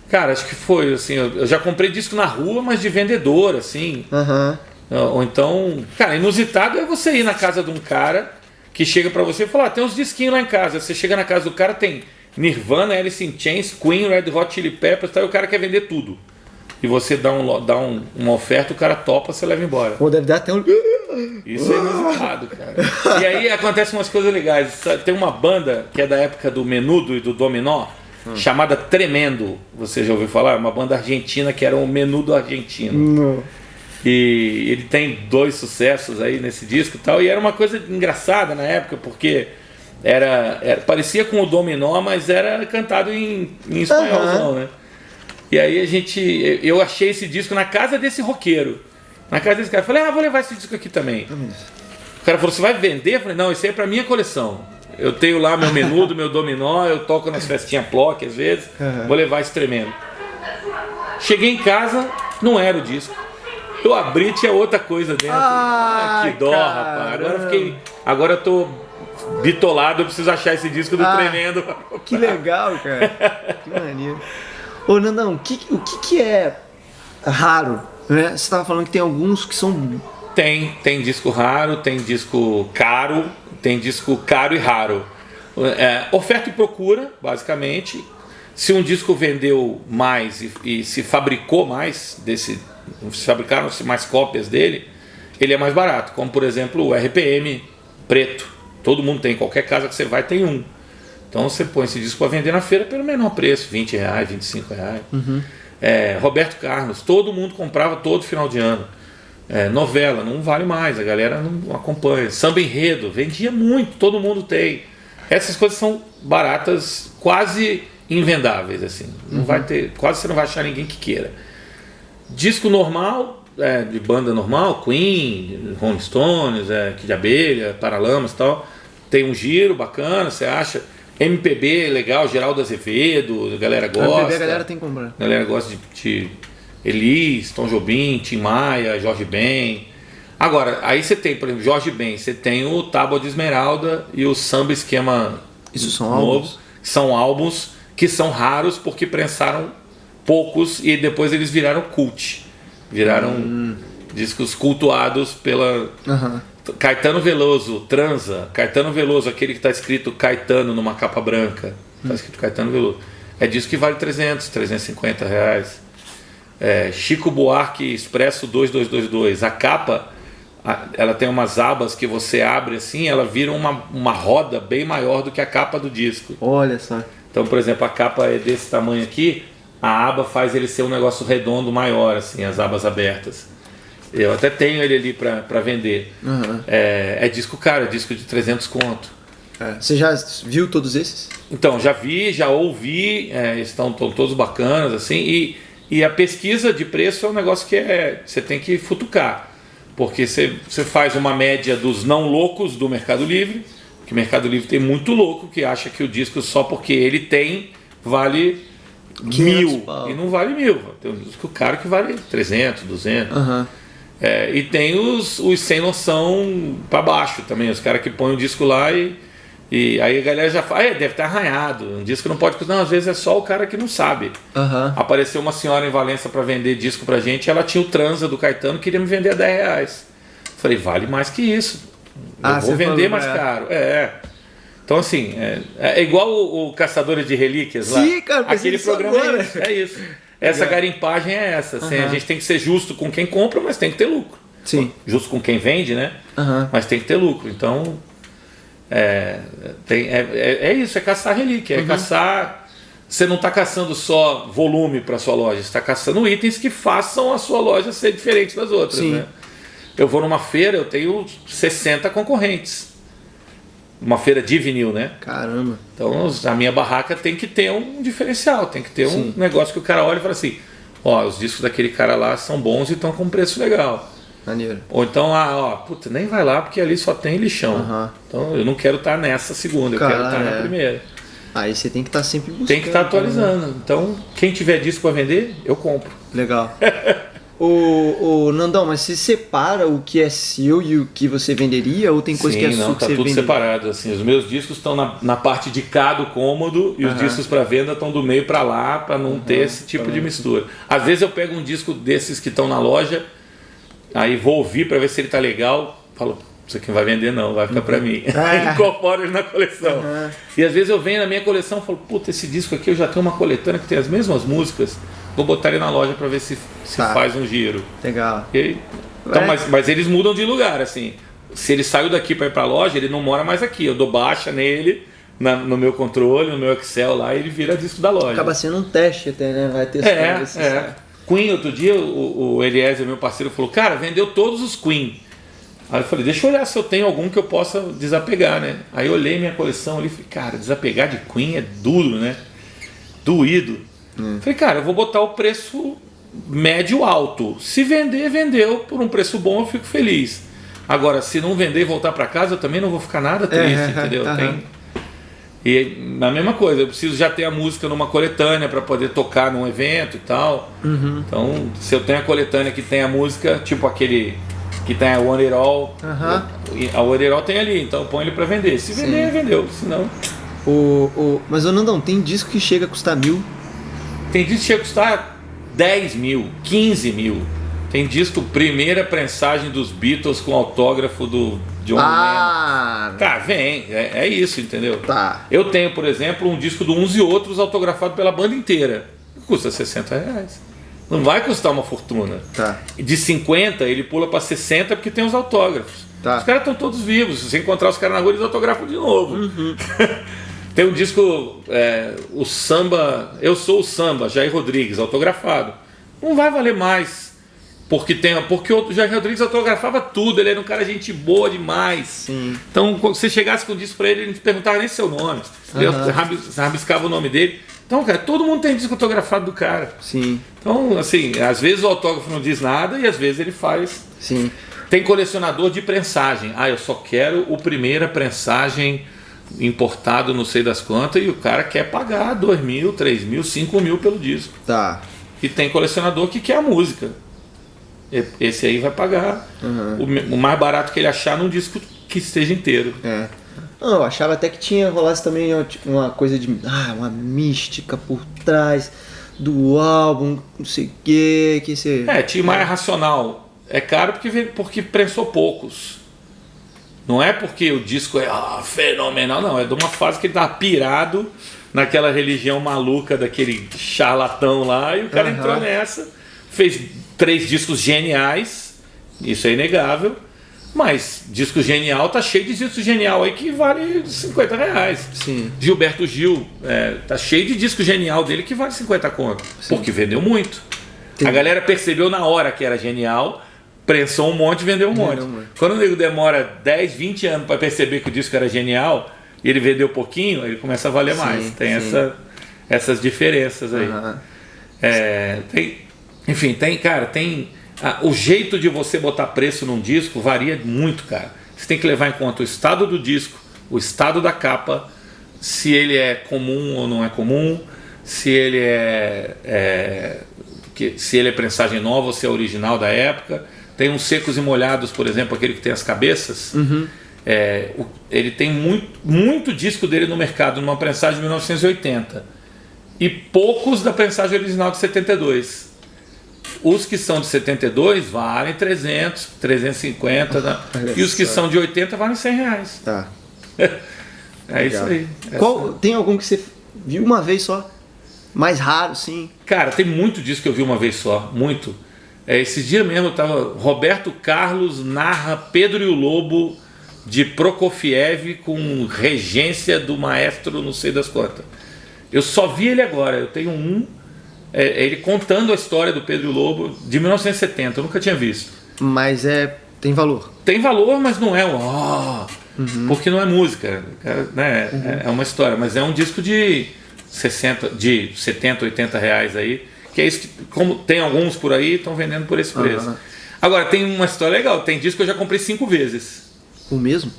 Cara, acho que foi, assim, eu já comprei disco na rua, mas de vendedor, assim. Aham. Ou então, cara, inusitado é você ir na casa de um cara que chega pra você e fala, tem uns disquinhos lá em casa. Você chega na casa do cara, tem Nirvana, Alice in Chains, Queen, Red Hot Chili Peppers, e o cara quer vender tudo. E você dá uma oferta, o cara topa, você leva embora. Pô, deve dar até um... Isso é inusitado, cara. E aí acontecem umas coisas legais. Tem uma banda que é da época do Menudo e do Dominó, chamada Tremendo. Você já ouviu falar? Uma banda argentina que era um Menudo argentino. Não. E ele tem 2 sucessos aí nesse disco e tal. E era uma coisa engraçada na época, porque parecia com o Dominó, mas era cantado em espanholzão, né? E aí eu achei esse disco na casa desse roqueiro. Na casa desse cara. Eu falei, vou levar esse disco aqui também. O cara falou, você vai vender? Eu falei, não, isso aí é pra minha coleção. Eu tenho lá meu Menudo, meu Dominó, eu toco nas festinhas Plock às vezes. Vou levar esse Tremendo. Cheguei em casa, não era o disco. Eu abri, tinha outra coisa dentro. Que dó, rapaz. Agora eu tô bitolado, eu preciso achar esse disco do Tremendo. Que legal, cara. Que maneiro. Ô, Nandão, o que é raro, né? Você estava falando que tem alguns que são... Tem disco raro, tem disco caro, tem disco caro e raro. Oferta e procura, basicamente. Se um disco vendeu mais e se fabricou mais, se fabricaram-se mais cópias dele, ele é mais barato. Como, por exemplo, o RPM preto. Todo mundo tem, qualquer casa que você vai tem um. Então você põe esse disco para vender na feira pelo menor preço, R$20, R$25. Roberto Carlos, todo mundo comprava todo final de ano. Novela, não vale mais, a galera não acompanha. Samba enredo, vendia muito, todo mundo tem. Essas coisas são baratas, quase invendáveis, assim. Não vai ter, quase você não vai achar ninguém que queira. Disco normal, de banda normal, Queen, Rolling Stones, Kid de Abelha, Paralamas e tal. Tem um giro bacana, você acha. MPB legal, Geraldo Azevedo, a galera gosta. MPB a galera tem que comprar. A galera gosta de Elis, Tom Jobim, Tim Maia, Jorge Ben. Agora, aí você tem, por exemplo, Jorge Ben, você tem o Tábua de Esmeralda e o Samba Esquema Isso são novo, álbuns? são álbuns que são raros porque prensaram poucos e depois eles viraram cult. Viraram discos cultuados pela... Caetano Veloso, Transa. Caetano Veloso, aquele que está escrito Caetano numa capa branca. Está escrito Caetano Veloso. É disco que vale 300, 350 reais. Chico Buarque Expresso 2222. A capa, ela tem umas abas que você abre assim, ela vira uma roda bem maior do que a capa do disco. Olha só. Então, por exemplo, a capa é desse tamanho aqui, a aba faz ele ser um negócio redondo maior, assim, as abas abertas. Eu até tenho ele ali para vender. É disco caro, é disco de 300 conto. Você já viu todos esses? Então, já vi, já ouvi, estão todos bacanas, assim, e a pesquisa de preço é um negócio que você tem que futucar. Porque você faz uma média dos não loucos do Mercado Livre, que o Mercado Livre tem muito louco que acha que o disco só porque ele tem vale 1.000 pau. E não vale 1.000. Tem um disco caro que vale 300, 200. E tem os sem noção para baixo também, os caras que põem o disco lá e E aí a galera já fala, deve estar arranhado, um disco não pode custar. Não, às vezes é só o cara que não sabe. Apareceu uma senhora em Valença para vender disco pra gente, ela tinha o Transa do Caetano, queria me vender a R$10. Falei, vale mais que isso. Eu vou vender mais caro. Então assim, é igual o Caçadores de Relíquias lá. Sim, cara, aquele programa é isso. Essa garimpagem é essa. Assim, a gente tem que ser justo com quem compra, mas tem que ter lucro. Sim. Justo com quem vende, né? Mas tem que ter lucro. Então, é isso, é caçar relíquia, é caçar. Você não está caçando só volume para sua loja, você está caçando itens que façam a sua loja ser diferente das outras. Né? Eu vou numa feira, eu tenho 60 concorrentes. Uma feira de vinil, né? Caramba. Então a minha barraca tem que ter um diferencial, tem que ter um negócio que o cara olha e fala assim, os discos daquele cara lá são bons e estão com preço legal. Maneiro. Ou então, puta, nem vai lá porque ali só tem lixão. Então eu não quero estar nessa segunda, eu quero estar na primeira. Aí você tem que estar sempre buscando. Tem que estar atualizando. Então, quem tiver disco para vender, eu compro. Legal. Ô Nandão, mas você separa o que é seu e o que você venderia? Ou tem coisa que é sua que tá você tudo vende? separado. Assim, os meus discos estão na parte de cá do cômodo e os discos para venda estão do meio para lá, para não ter esse tipo de mistura. Às vezes eu pego um disco desses que estão na loja, aí vou ouvir para ver se ele tá legal, falo, isso aqui não vai vender não, vai ficar para mim. Incorporo ele na coleção. E às vezes eu venho na minha coleção e falo, puta, esse disco aqui eu já tenho uma coletânea que tem as mesmas músicas, vou botar ele na loja para ver se faz um giro. Legal. Então, mas eles mudam de lugar, assim. Se ele saiu daqui para ir para a loja, ele não mora mais aqui. Eu dou baixa nele, no meu controle, no meu Excel lá, e ele vira disco da loja. Acaba sendo um teste até, né? Vai testando. Queen, outro dia, o Eliezer, meu parceiro, falou, cara, vendeu todos os Queen. Aí eu falei, deixa eu olhar se eu tenho algum que eu possa desapegar, né? Aí eu olhei minha coleção ali e falei, cara, desapegar de Queen é duro, né? Doído. Falei, cara, eu vou botar o preço médio alto. Se vender, vendeu. Por um preço bom, eu fico feliz. Agora, se não vender e voltar para casa, eu também não vou ficar nada triste, entendeu? E a mesma coisa, eu preciso já ter a música numa coletânea para poder tocar num evento e tal. Então, se eu tenho a coletânea que tem a música, tipo aquele que tem a One It All, a One It All tem ali, então eu ponho ele para vender. Se vender, vendeu. Se não... Mas, Nandão, tem disco que chega a custar 1.000? Tem disco que chega a custar 10 mil, 15 mil. Tem disco primeira prensagem dos Beatles com autógrafo do John Lennon. Cara, vem, é isso, entendeu? Tá. Eu tenho, por exemplo, um disco do Uns e Outros autografado pela banda inteira. Custa R$60. Não vai custar uma fortuna. Tá. De 50 ele pula para 60 porque tem os autógrafos. Tá. Os caras estão todos vivos. Se você encontrar os caras na rua, eles autografam de novo. Tem um disco, o Samba, Eu Sou o Samba, Jair Rodrigues, autografado. Não vai valer mais. Porque o Jair Rodrigues autografava tudo, ele era um cara gente boa demais. Sim. Então, quando você chegasse com o disco pra ele, ele não te perguntava nem seu nome. Ele rabiscava o nome dele. Então, cara, todo mundo tem disco autografado do cara. Sim. Então, assim, às vezes o autógrafo não diz nada e às vezes ele faz. Sim. Tem colecionador de prensagem. Eu só quero o primeira prensagem importado não sei das quantas e o cara quer pagar 2 mil, 3 mil, 5 mil pelo disco. Tá. E tem colecionador que quer a música. Esse aí vai pagar o mais barato que ele achar num disco que esteja inteiro. Não, eu achava até que rolasse também uma coisa de uma mística por trás do álbum, não sei o que você... Tim Maia Racional é caro porque prensou poucos. Não é porque o disco é fenomenal, não. É de uma fase que ele tava pirado naquela religião maluca daquele charlatão lá e o cara entrou nessa, fez 3 discos geniais, isso é inegável, mas disco genial tá cheio de disco genial aí que vale R$50. Sim. Gilberto Gil, tá cheio de disco genial dele que vale 50 conto, porque vendeu muito. A galera percebeu na hora que era genial, prensou um monte e vendeu um monte. Quando o nego demora 10, 20 anos para perceber que o disco era genial e ele vendeu pouquinho, ele começa a valer mais. Tem essas diferenças aí. O jeito de você botar preço num disco varia muito, cara. Você tem que levar em conta o estado do disco, o estado da capa, se ele é comum ou não é comum, se ele se ele é prensagem nova ou se é original da época. Tem uns secos e molhados, por exemplo, aquele que tem as cabeças. Ele tem muito disco dele no mercado, numa prensagem de 1980. E poucos da prensagem original de 72. Os que são de 72 valem 300, 350, né? E os que são de 80 valem R$100. Tá. É isso aí. Tem algum que você viu uma vez só? Mais raro, sim? Cara, tem muito disco que eu vi uma vez só. Muito. Esse dia mesmo eu tava... Roberto Carlos narra Pedro e o Lobo de Prokofiev com regência do maestro não sei das quantas. Eu só vi ele agora. Eu tenho ele contando a história do Pedro e o Lobo de 1970. Eu nunca tinha visto. Mas tem valor. Tem valor, mas não é porque não é música, né? É uma história, mas é um disco de 70, 80 reais aí, que é isso que, como tem alguns por aí, estão vendendo por esse preço. Agora, tem uma história legal, tem disco que eu já comprei 5 vezes. O mesmo?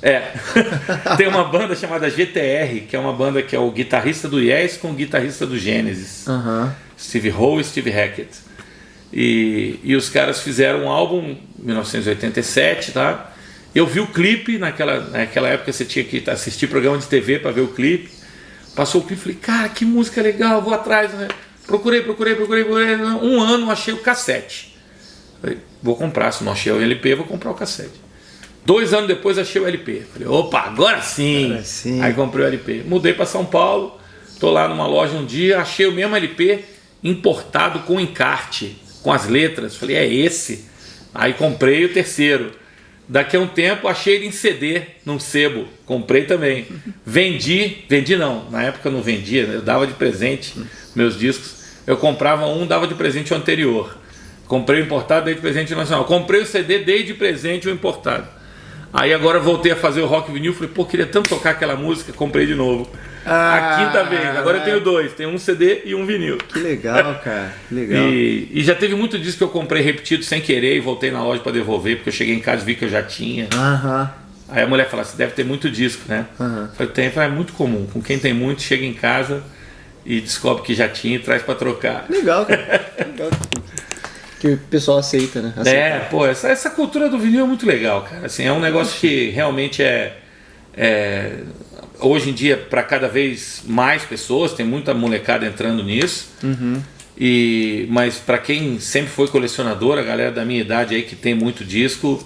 Tem uma banda chamada GTR, que é uma banda que é o guitarrista do Yes com o guitarrista do Genesis. Steve Howe e Steve Hackett. E os caras fizeram um álbum em 1987, tá? Eu vi o clipe, naquela época você tinha que assistir programa de TV para ver o clipe. Passou o clipe, falei, cara, que música legal, vou atrás, né? Procurei. Um ano achei o cassete. Falei, vou comprar, se não achei o LP, vou comprar o cassete. 2 anos depois achei o LP. Falei, opa, agora sim. Aí comprei o LP. Mudei para São Paulo, tô lá numa loja um dia, achei o mesmo LP importado com encarte, com as letras. Falei, é esse. Aí comprei o terceiro. Daqui a um tempo achei ele em CD, num sebo. Comprei também. Vendi não, na época eu não vendia, né? Eu dava de presente meus discos. Eu comprava dava de presente o anterior. Comprei o importado, dei de presente o nacional. Comprei o CD, dei de presente o importado. Aí agora voltei a fazer o rock vinil, falei, pô, queria tanto tocar aquela música, comprei de novo. A quinta vez, agora eu tenho 2, tenho um CD e um vinil. Que legal, cara, que legal. E já teve muito disco que eu comprei repetido sem querer e voltei na loja para devolver, porque eu cheguei em casa e vi que eu já tinha. Aí a mulher falou, você deve ter muito disco, né? Falei, tem, é muito comum, com quem tem muito, chega em casa e descobre que já tinha e traz para trocar. Legal, cara, legal. Que o pessoal aceita, né? Essa cultura do vinil é muito legal, cara. Assim, é um negócio que realmente hoje em dia, para cada vez mais pessoas, tem muita molecada entrando nisso. Mas para quem sempre foi colecionador, a galera da minha idade aí que tem muito disco,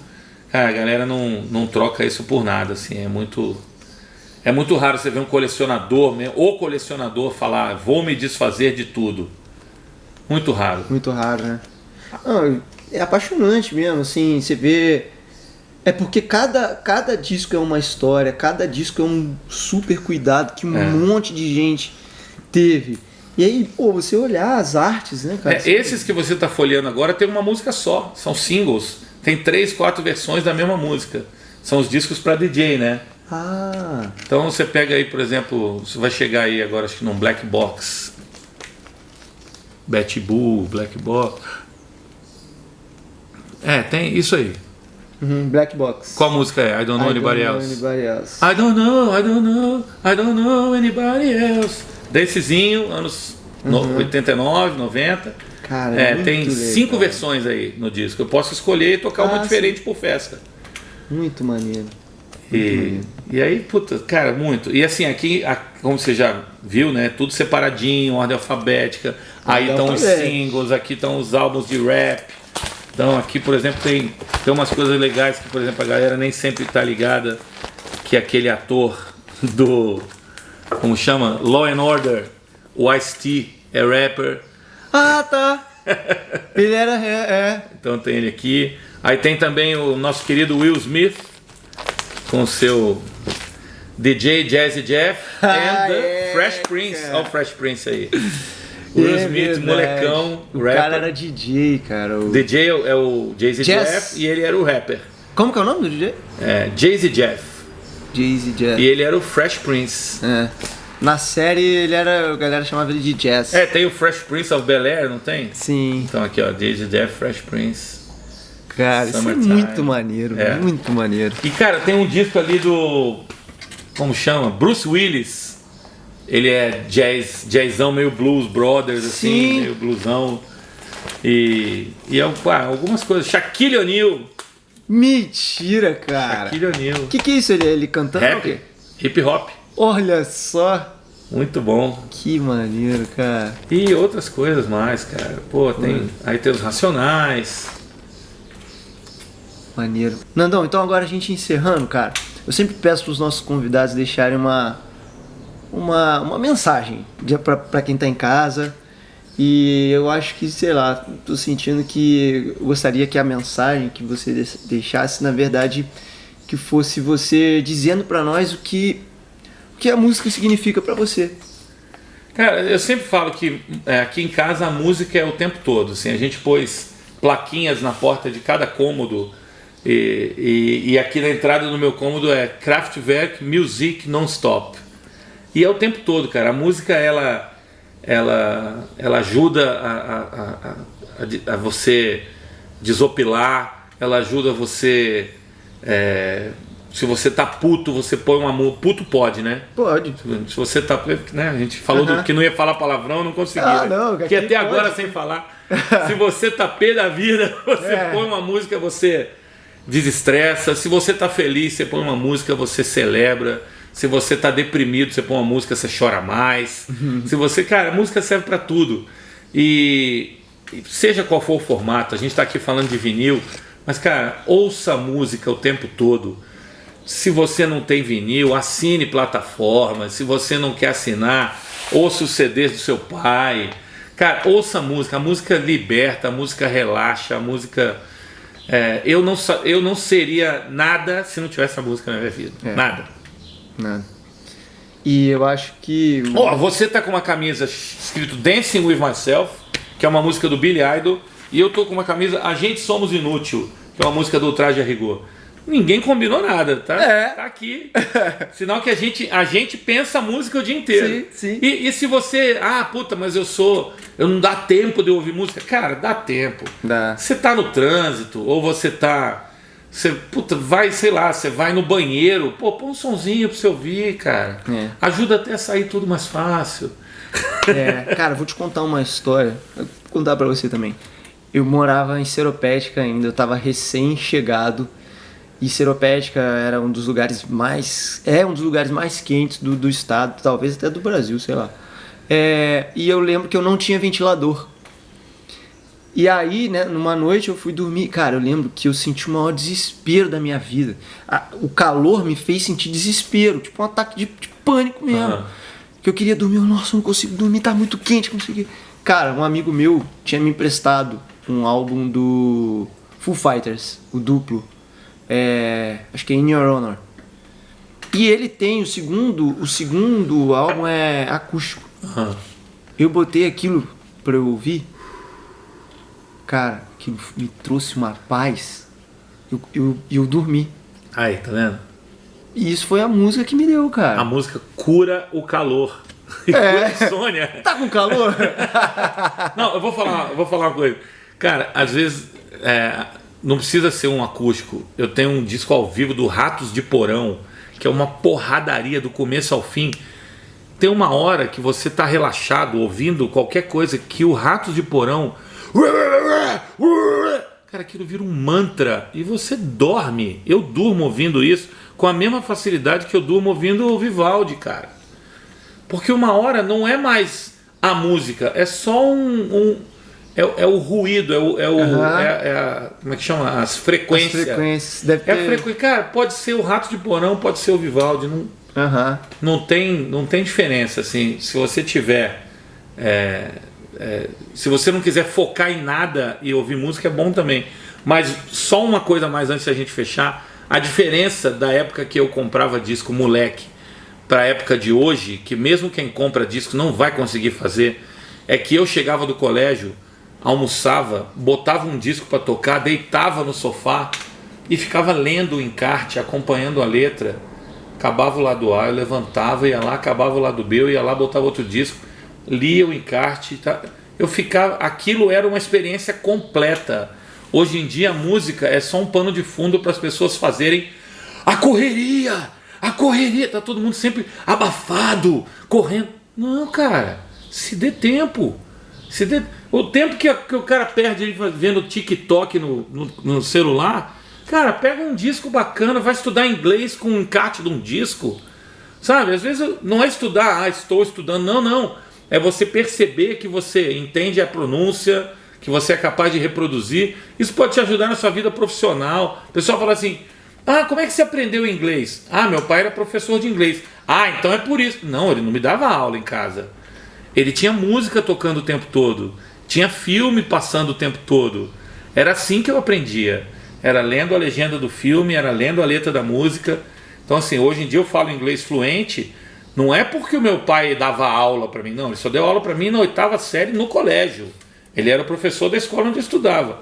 cara, a galera não troca isso por nada. Assim, é muito raro você ver um colecionador, o colecionador falar, vou me desfazer de tudo. Muito raro. Muito raro, né? É apaixonante mesmo, assim, você vê. É porque cada disco é uma história, cada disco é um super cuidado que um monte de gente teve. E aí, pô, você olhar as artes, né, cara? Esses que você tá folheando agora tem uma música só, são singles. Tem 3, 4 versões da mesma música. São os discos para DJ, né? Então você pega aí, por exemplo, você vai chegar aí agora, acho que num Black Box. Betty Boo, Black Box. Tem isso aí. Black Box. Qual música é? I don't know anybody else. I don't know anybody else. Dancezinho, anos 89, 90. Cara, tem 5 versões aí no disco. Eu posso escolher e tocar uma diferente por festa. Muito maneiro. E aí, puta, cara, muito. E assim, aqui, como você já viu, né? Tudo separadinho, ordem alfabética. Aí estão os singles, aqui estão os álbuns de rap. Então aqui, por exemplo, tem umas coisas legais que, por exemplo, a galera nem sempre tá ligada, que é aquele ator do, como chama? Law and Order, o Ice-T, é rapper. Tá. Ele era, Então tem ele aqui. Aí tem também o nosso querido Will Smith, com o seu DJ Jazzy Jeff e Fresh Prince. Olha o Fresh Prince aí. Will Smith, molecão, o rapper. cara era DJ, cara. O DJ é o Jazzy Jeff e ele era o rapper. Como que é o nome do DJ? Jazzy Jeff. Jazzy Jeff. E ele era o Fresh Prince. Na série a galera chamava ele de Jazz. Tem o Fresh Prince of Bel-Air, não tem? Sim. Então aqui, ó, Jazzy Jeff, Fresh Prince. Cara, isso é muito maneiro, muito maneiro. E cara, tem um disco ali do, como chama? Bruce Willis. Ele é jazzão, meio Blues Brothers, assim, meio bluesão. E algumas coisas. Shaquille O'Neal, Mentira, cara. Shaquille O'Neal. O que é isso? Ele cantando o quê? Rap, hip hop. Olha só. Muito bom. Que maneiro, cara. E outras coisas mais, cara. Pô, aí tem os Racionais. Maneiro. Nandão, então agora a gente encerrando, cara. Eu sempre peço pros nossos convidados deixarem uma mensagem pra quem tá em casa. E eu acho que, sei lá, tô sentindo que eu gostaria que a mensagem que você deixasse, na verdade, que fosse você dizendo pra nós o que a música significa pra você. Cara, eu sempre falo que aqui em casa a música é o tempo todo. Assim, a gente pôs plaquinhas na porta de cada cômodo e aqui na entrada do meu cômodo é Kraftwerk Music Non-Stop. E é o tempo todo, cara. A música, ela ajuda a você desopilar, ela ajuda você... se você tá puto, você põe uma música. Puto pode, né? Pode. Se você tá... Né? A gente falou que não ia falar palavrão, não conseguiu. Não, porque até agora sem falar. Se você tá pé da vida, você põe uma música, você desestressa. Se você tá feliz, você põe uma música, você celebra. Se você tá deprimido, você põe uma música, você chora mais. Se você... Cara, a música serve pra tudo. E seja qual for o formato, a gente tá aqui falando de vinil, mas, cara, ouça a música o tempo todo. Se você não tem vinil, assine plataformas. Se você não quer assinar, ouça os CDs do seu pai. Cara, ouça a música liberta, a música relaxa, a música... eu não seria nada se não tivesse a música na minha vida. Nada. E eu acho que... você tá com uma camisa escrito Dancing With Myself, que é uma música do Billy Idol, e eu tô com uma camisa A Gente Somos Inútil, que é uma música do Traje a Rigor. Ninguém combinou nada, tá? Tá aqui. Sinal que a gente pensa a música o dia inteiro. Sim. E se você... mas eu não dá tempo de eu ouvir música. Cara, dá tempo. Dá. Você tá no trânsito, ou você tá... Você vai no banheiro, põe um sonzinho pra você ouvir, cara. Ajuda até a sair tudo mais fácil. Cara, vou te contar uma história. Vou contar pra você também. Eu morava em Seropédica ainda, eu tava recém-chegado. E Seropédica era um dos lugares mais... um dos lugares mais quentes do estado, talvez até do Brasil, sei lá. E eu lembro que eu não tinha ventilador. E aí, né, numa noite eu fui dormir. Cara, eu lembro que eu senti o maior desespero da minha vida. O calor me fez sentir desespero, tipo um ataque de pânico mesmo. Que eu queria dormir, nossa, eu não consigo dormir, tá muito quente, não consegui. Cara, um amigo meu tinha me emprestado um álbum do Foo Fighters, o duplo. Acho que é In Your Honor. E ele tem o segundo álbum é acústico. Eu botei aquilo pra eu ouvir. Cara, aquilo me trouxe uma paz. Eu dormi. Aí, tá vendo? E isso foi a música que me deu, cara. A música cura o calor. Cura a insônia. Tá com calor? Não, eu vou falar uma coisa. Cara, às vezes não precisa ser um acústico. Eu tenho um disco ao vivo do Ratos de Porão, que é uma porradaria do começo ao fim. Tem uma hora que você tá relaxado ouvindo qualquer coisa que o Ratos de Porão... Cara, aquilo vira um mantra e você dorme. Eu durmo ouvindo isso com a mesma facilidade que eu durmo ouvindo o Vivaldi, cara. Porque uma hora não é mais a música, é só é o ruído, como é que chama? As frequências. As frequências. Deve ter... Cara, pode ser o Rato de Porão, pode ser o Vivaldi. Não tem diferença, assim. Se você tiver... se você não quiser focar em nada e ouvir música, é bom também. Mas só uma coisa mais antes da gente fechar. A diferença da época que eu comprava disco moleque para a época de hoje, que mesmo quem compra disco não vai conseguir fazer, é que eu chegava do colégio, almoçava, botava um disco para tocar, deitava no sofá e ficava lendo o encarte, acompanhando a letra. Acabava o lado A, eu levantava, ia lá, acabava o lado B, eu ia lá, botava outro disco, lia o encarte, tá? Eu ficava, aquilo era uma experiência completa. Hoje em dia a música é só um pano de fundo para as pessoas fazerem a correria, tá todo mundo sempre abafado, correndo. Não, cara, se dê tempo. O tempo que o cara perde vendo TikTok no celular, Cara, pega um disco bacana, vai estudar inglês com um encarte de um disco. Sabe, às vezes não é estudar, estou estudando, não. É você perceber que você entende a pronúncia, que você é capaz de reproduzir. Isso pode te ajudar na sua vida profissional. O pessoal fala assim, como é que você aprendeu inglês? Meu pai era professor de inglês. Então é por isso. Não, ele não me dava aula em casa. Ele tinha música tocando o tempo todo. Tinha filme passando o tempo todo. Era assim que eu aprendia. Era lendo a legenda do filme, era lendo a letra da música. Então assim, hoje em dia eu falo inglês fluente. Não é porque o meu pai dava aula para mim, não. Ele só deu aula para mim na 8ª série no colégio. Ele era o professor da escola onde eu estudava.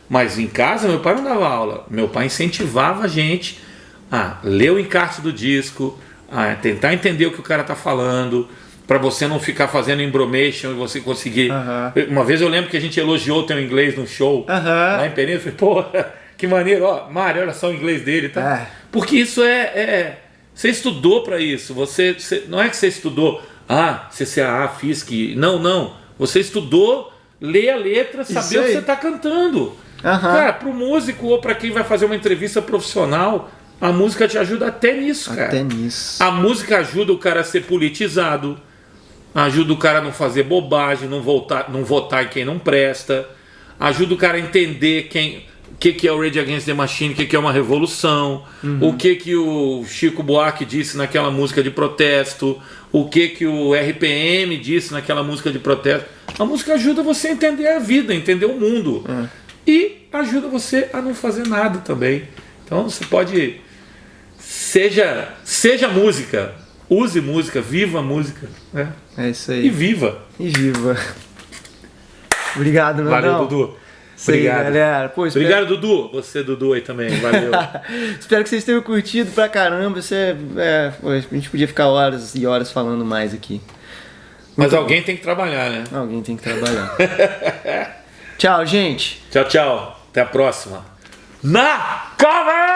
Mas em casa meu pai não dava aula. Meu pai incentivava a gente a ler o encarte do disco, a tentar entender o que o cara tá falando, para você não ficar fazendo embromation e você conseguir. Uma vez eu lembro que a gente elogiou o teu inglês no show lá em Penedo. Eu falei, pô, que maneiro, Mário, olha só o inglês dele, tá? Porque isso você estudou para isso. Você não é que você estudou, CCAA, FISC. Não. Você estudou, ler a letra, saber o que você está cantando. Cara, para o músico ou para quem vai fazer uma entrevista profissional, a música te ajuda até nisso, cara. Até nisso. A música ajuda o cara a ser politizado, ajuda o cara a não fazer bobagem, não votar em quem não presta, ajuda o cara a entender o que é o Rage Against the Machine, o que é uma revolução, o que o Chico Buarque disse naquela música de protesto, o que o RPM disse naquela música de protesto. A música ajuda você a entender a vida, entender o mundo. E ajuda você a não fazer nada também. Então você pode... Seja música, use música, viva a música. Né? É isso aí. E viva. Obrigado, meu Valeu, Dudu. Obrigado, galera. Pô, Obrigado, Dudu. Você, Dudu, aí também. Valeu. Espero que vocês tenham curtido pra caramba. A gente podia ficar horas e horas falando mais aqui. Mas alguém tem que trabalhar, né? Alguém tem que trabalhar. Tchau, gente. Tchau. Até a próxima. Na Caverna!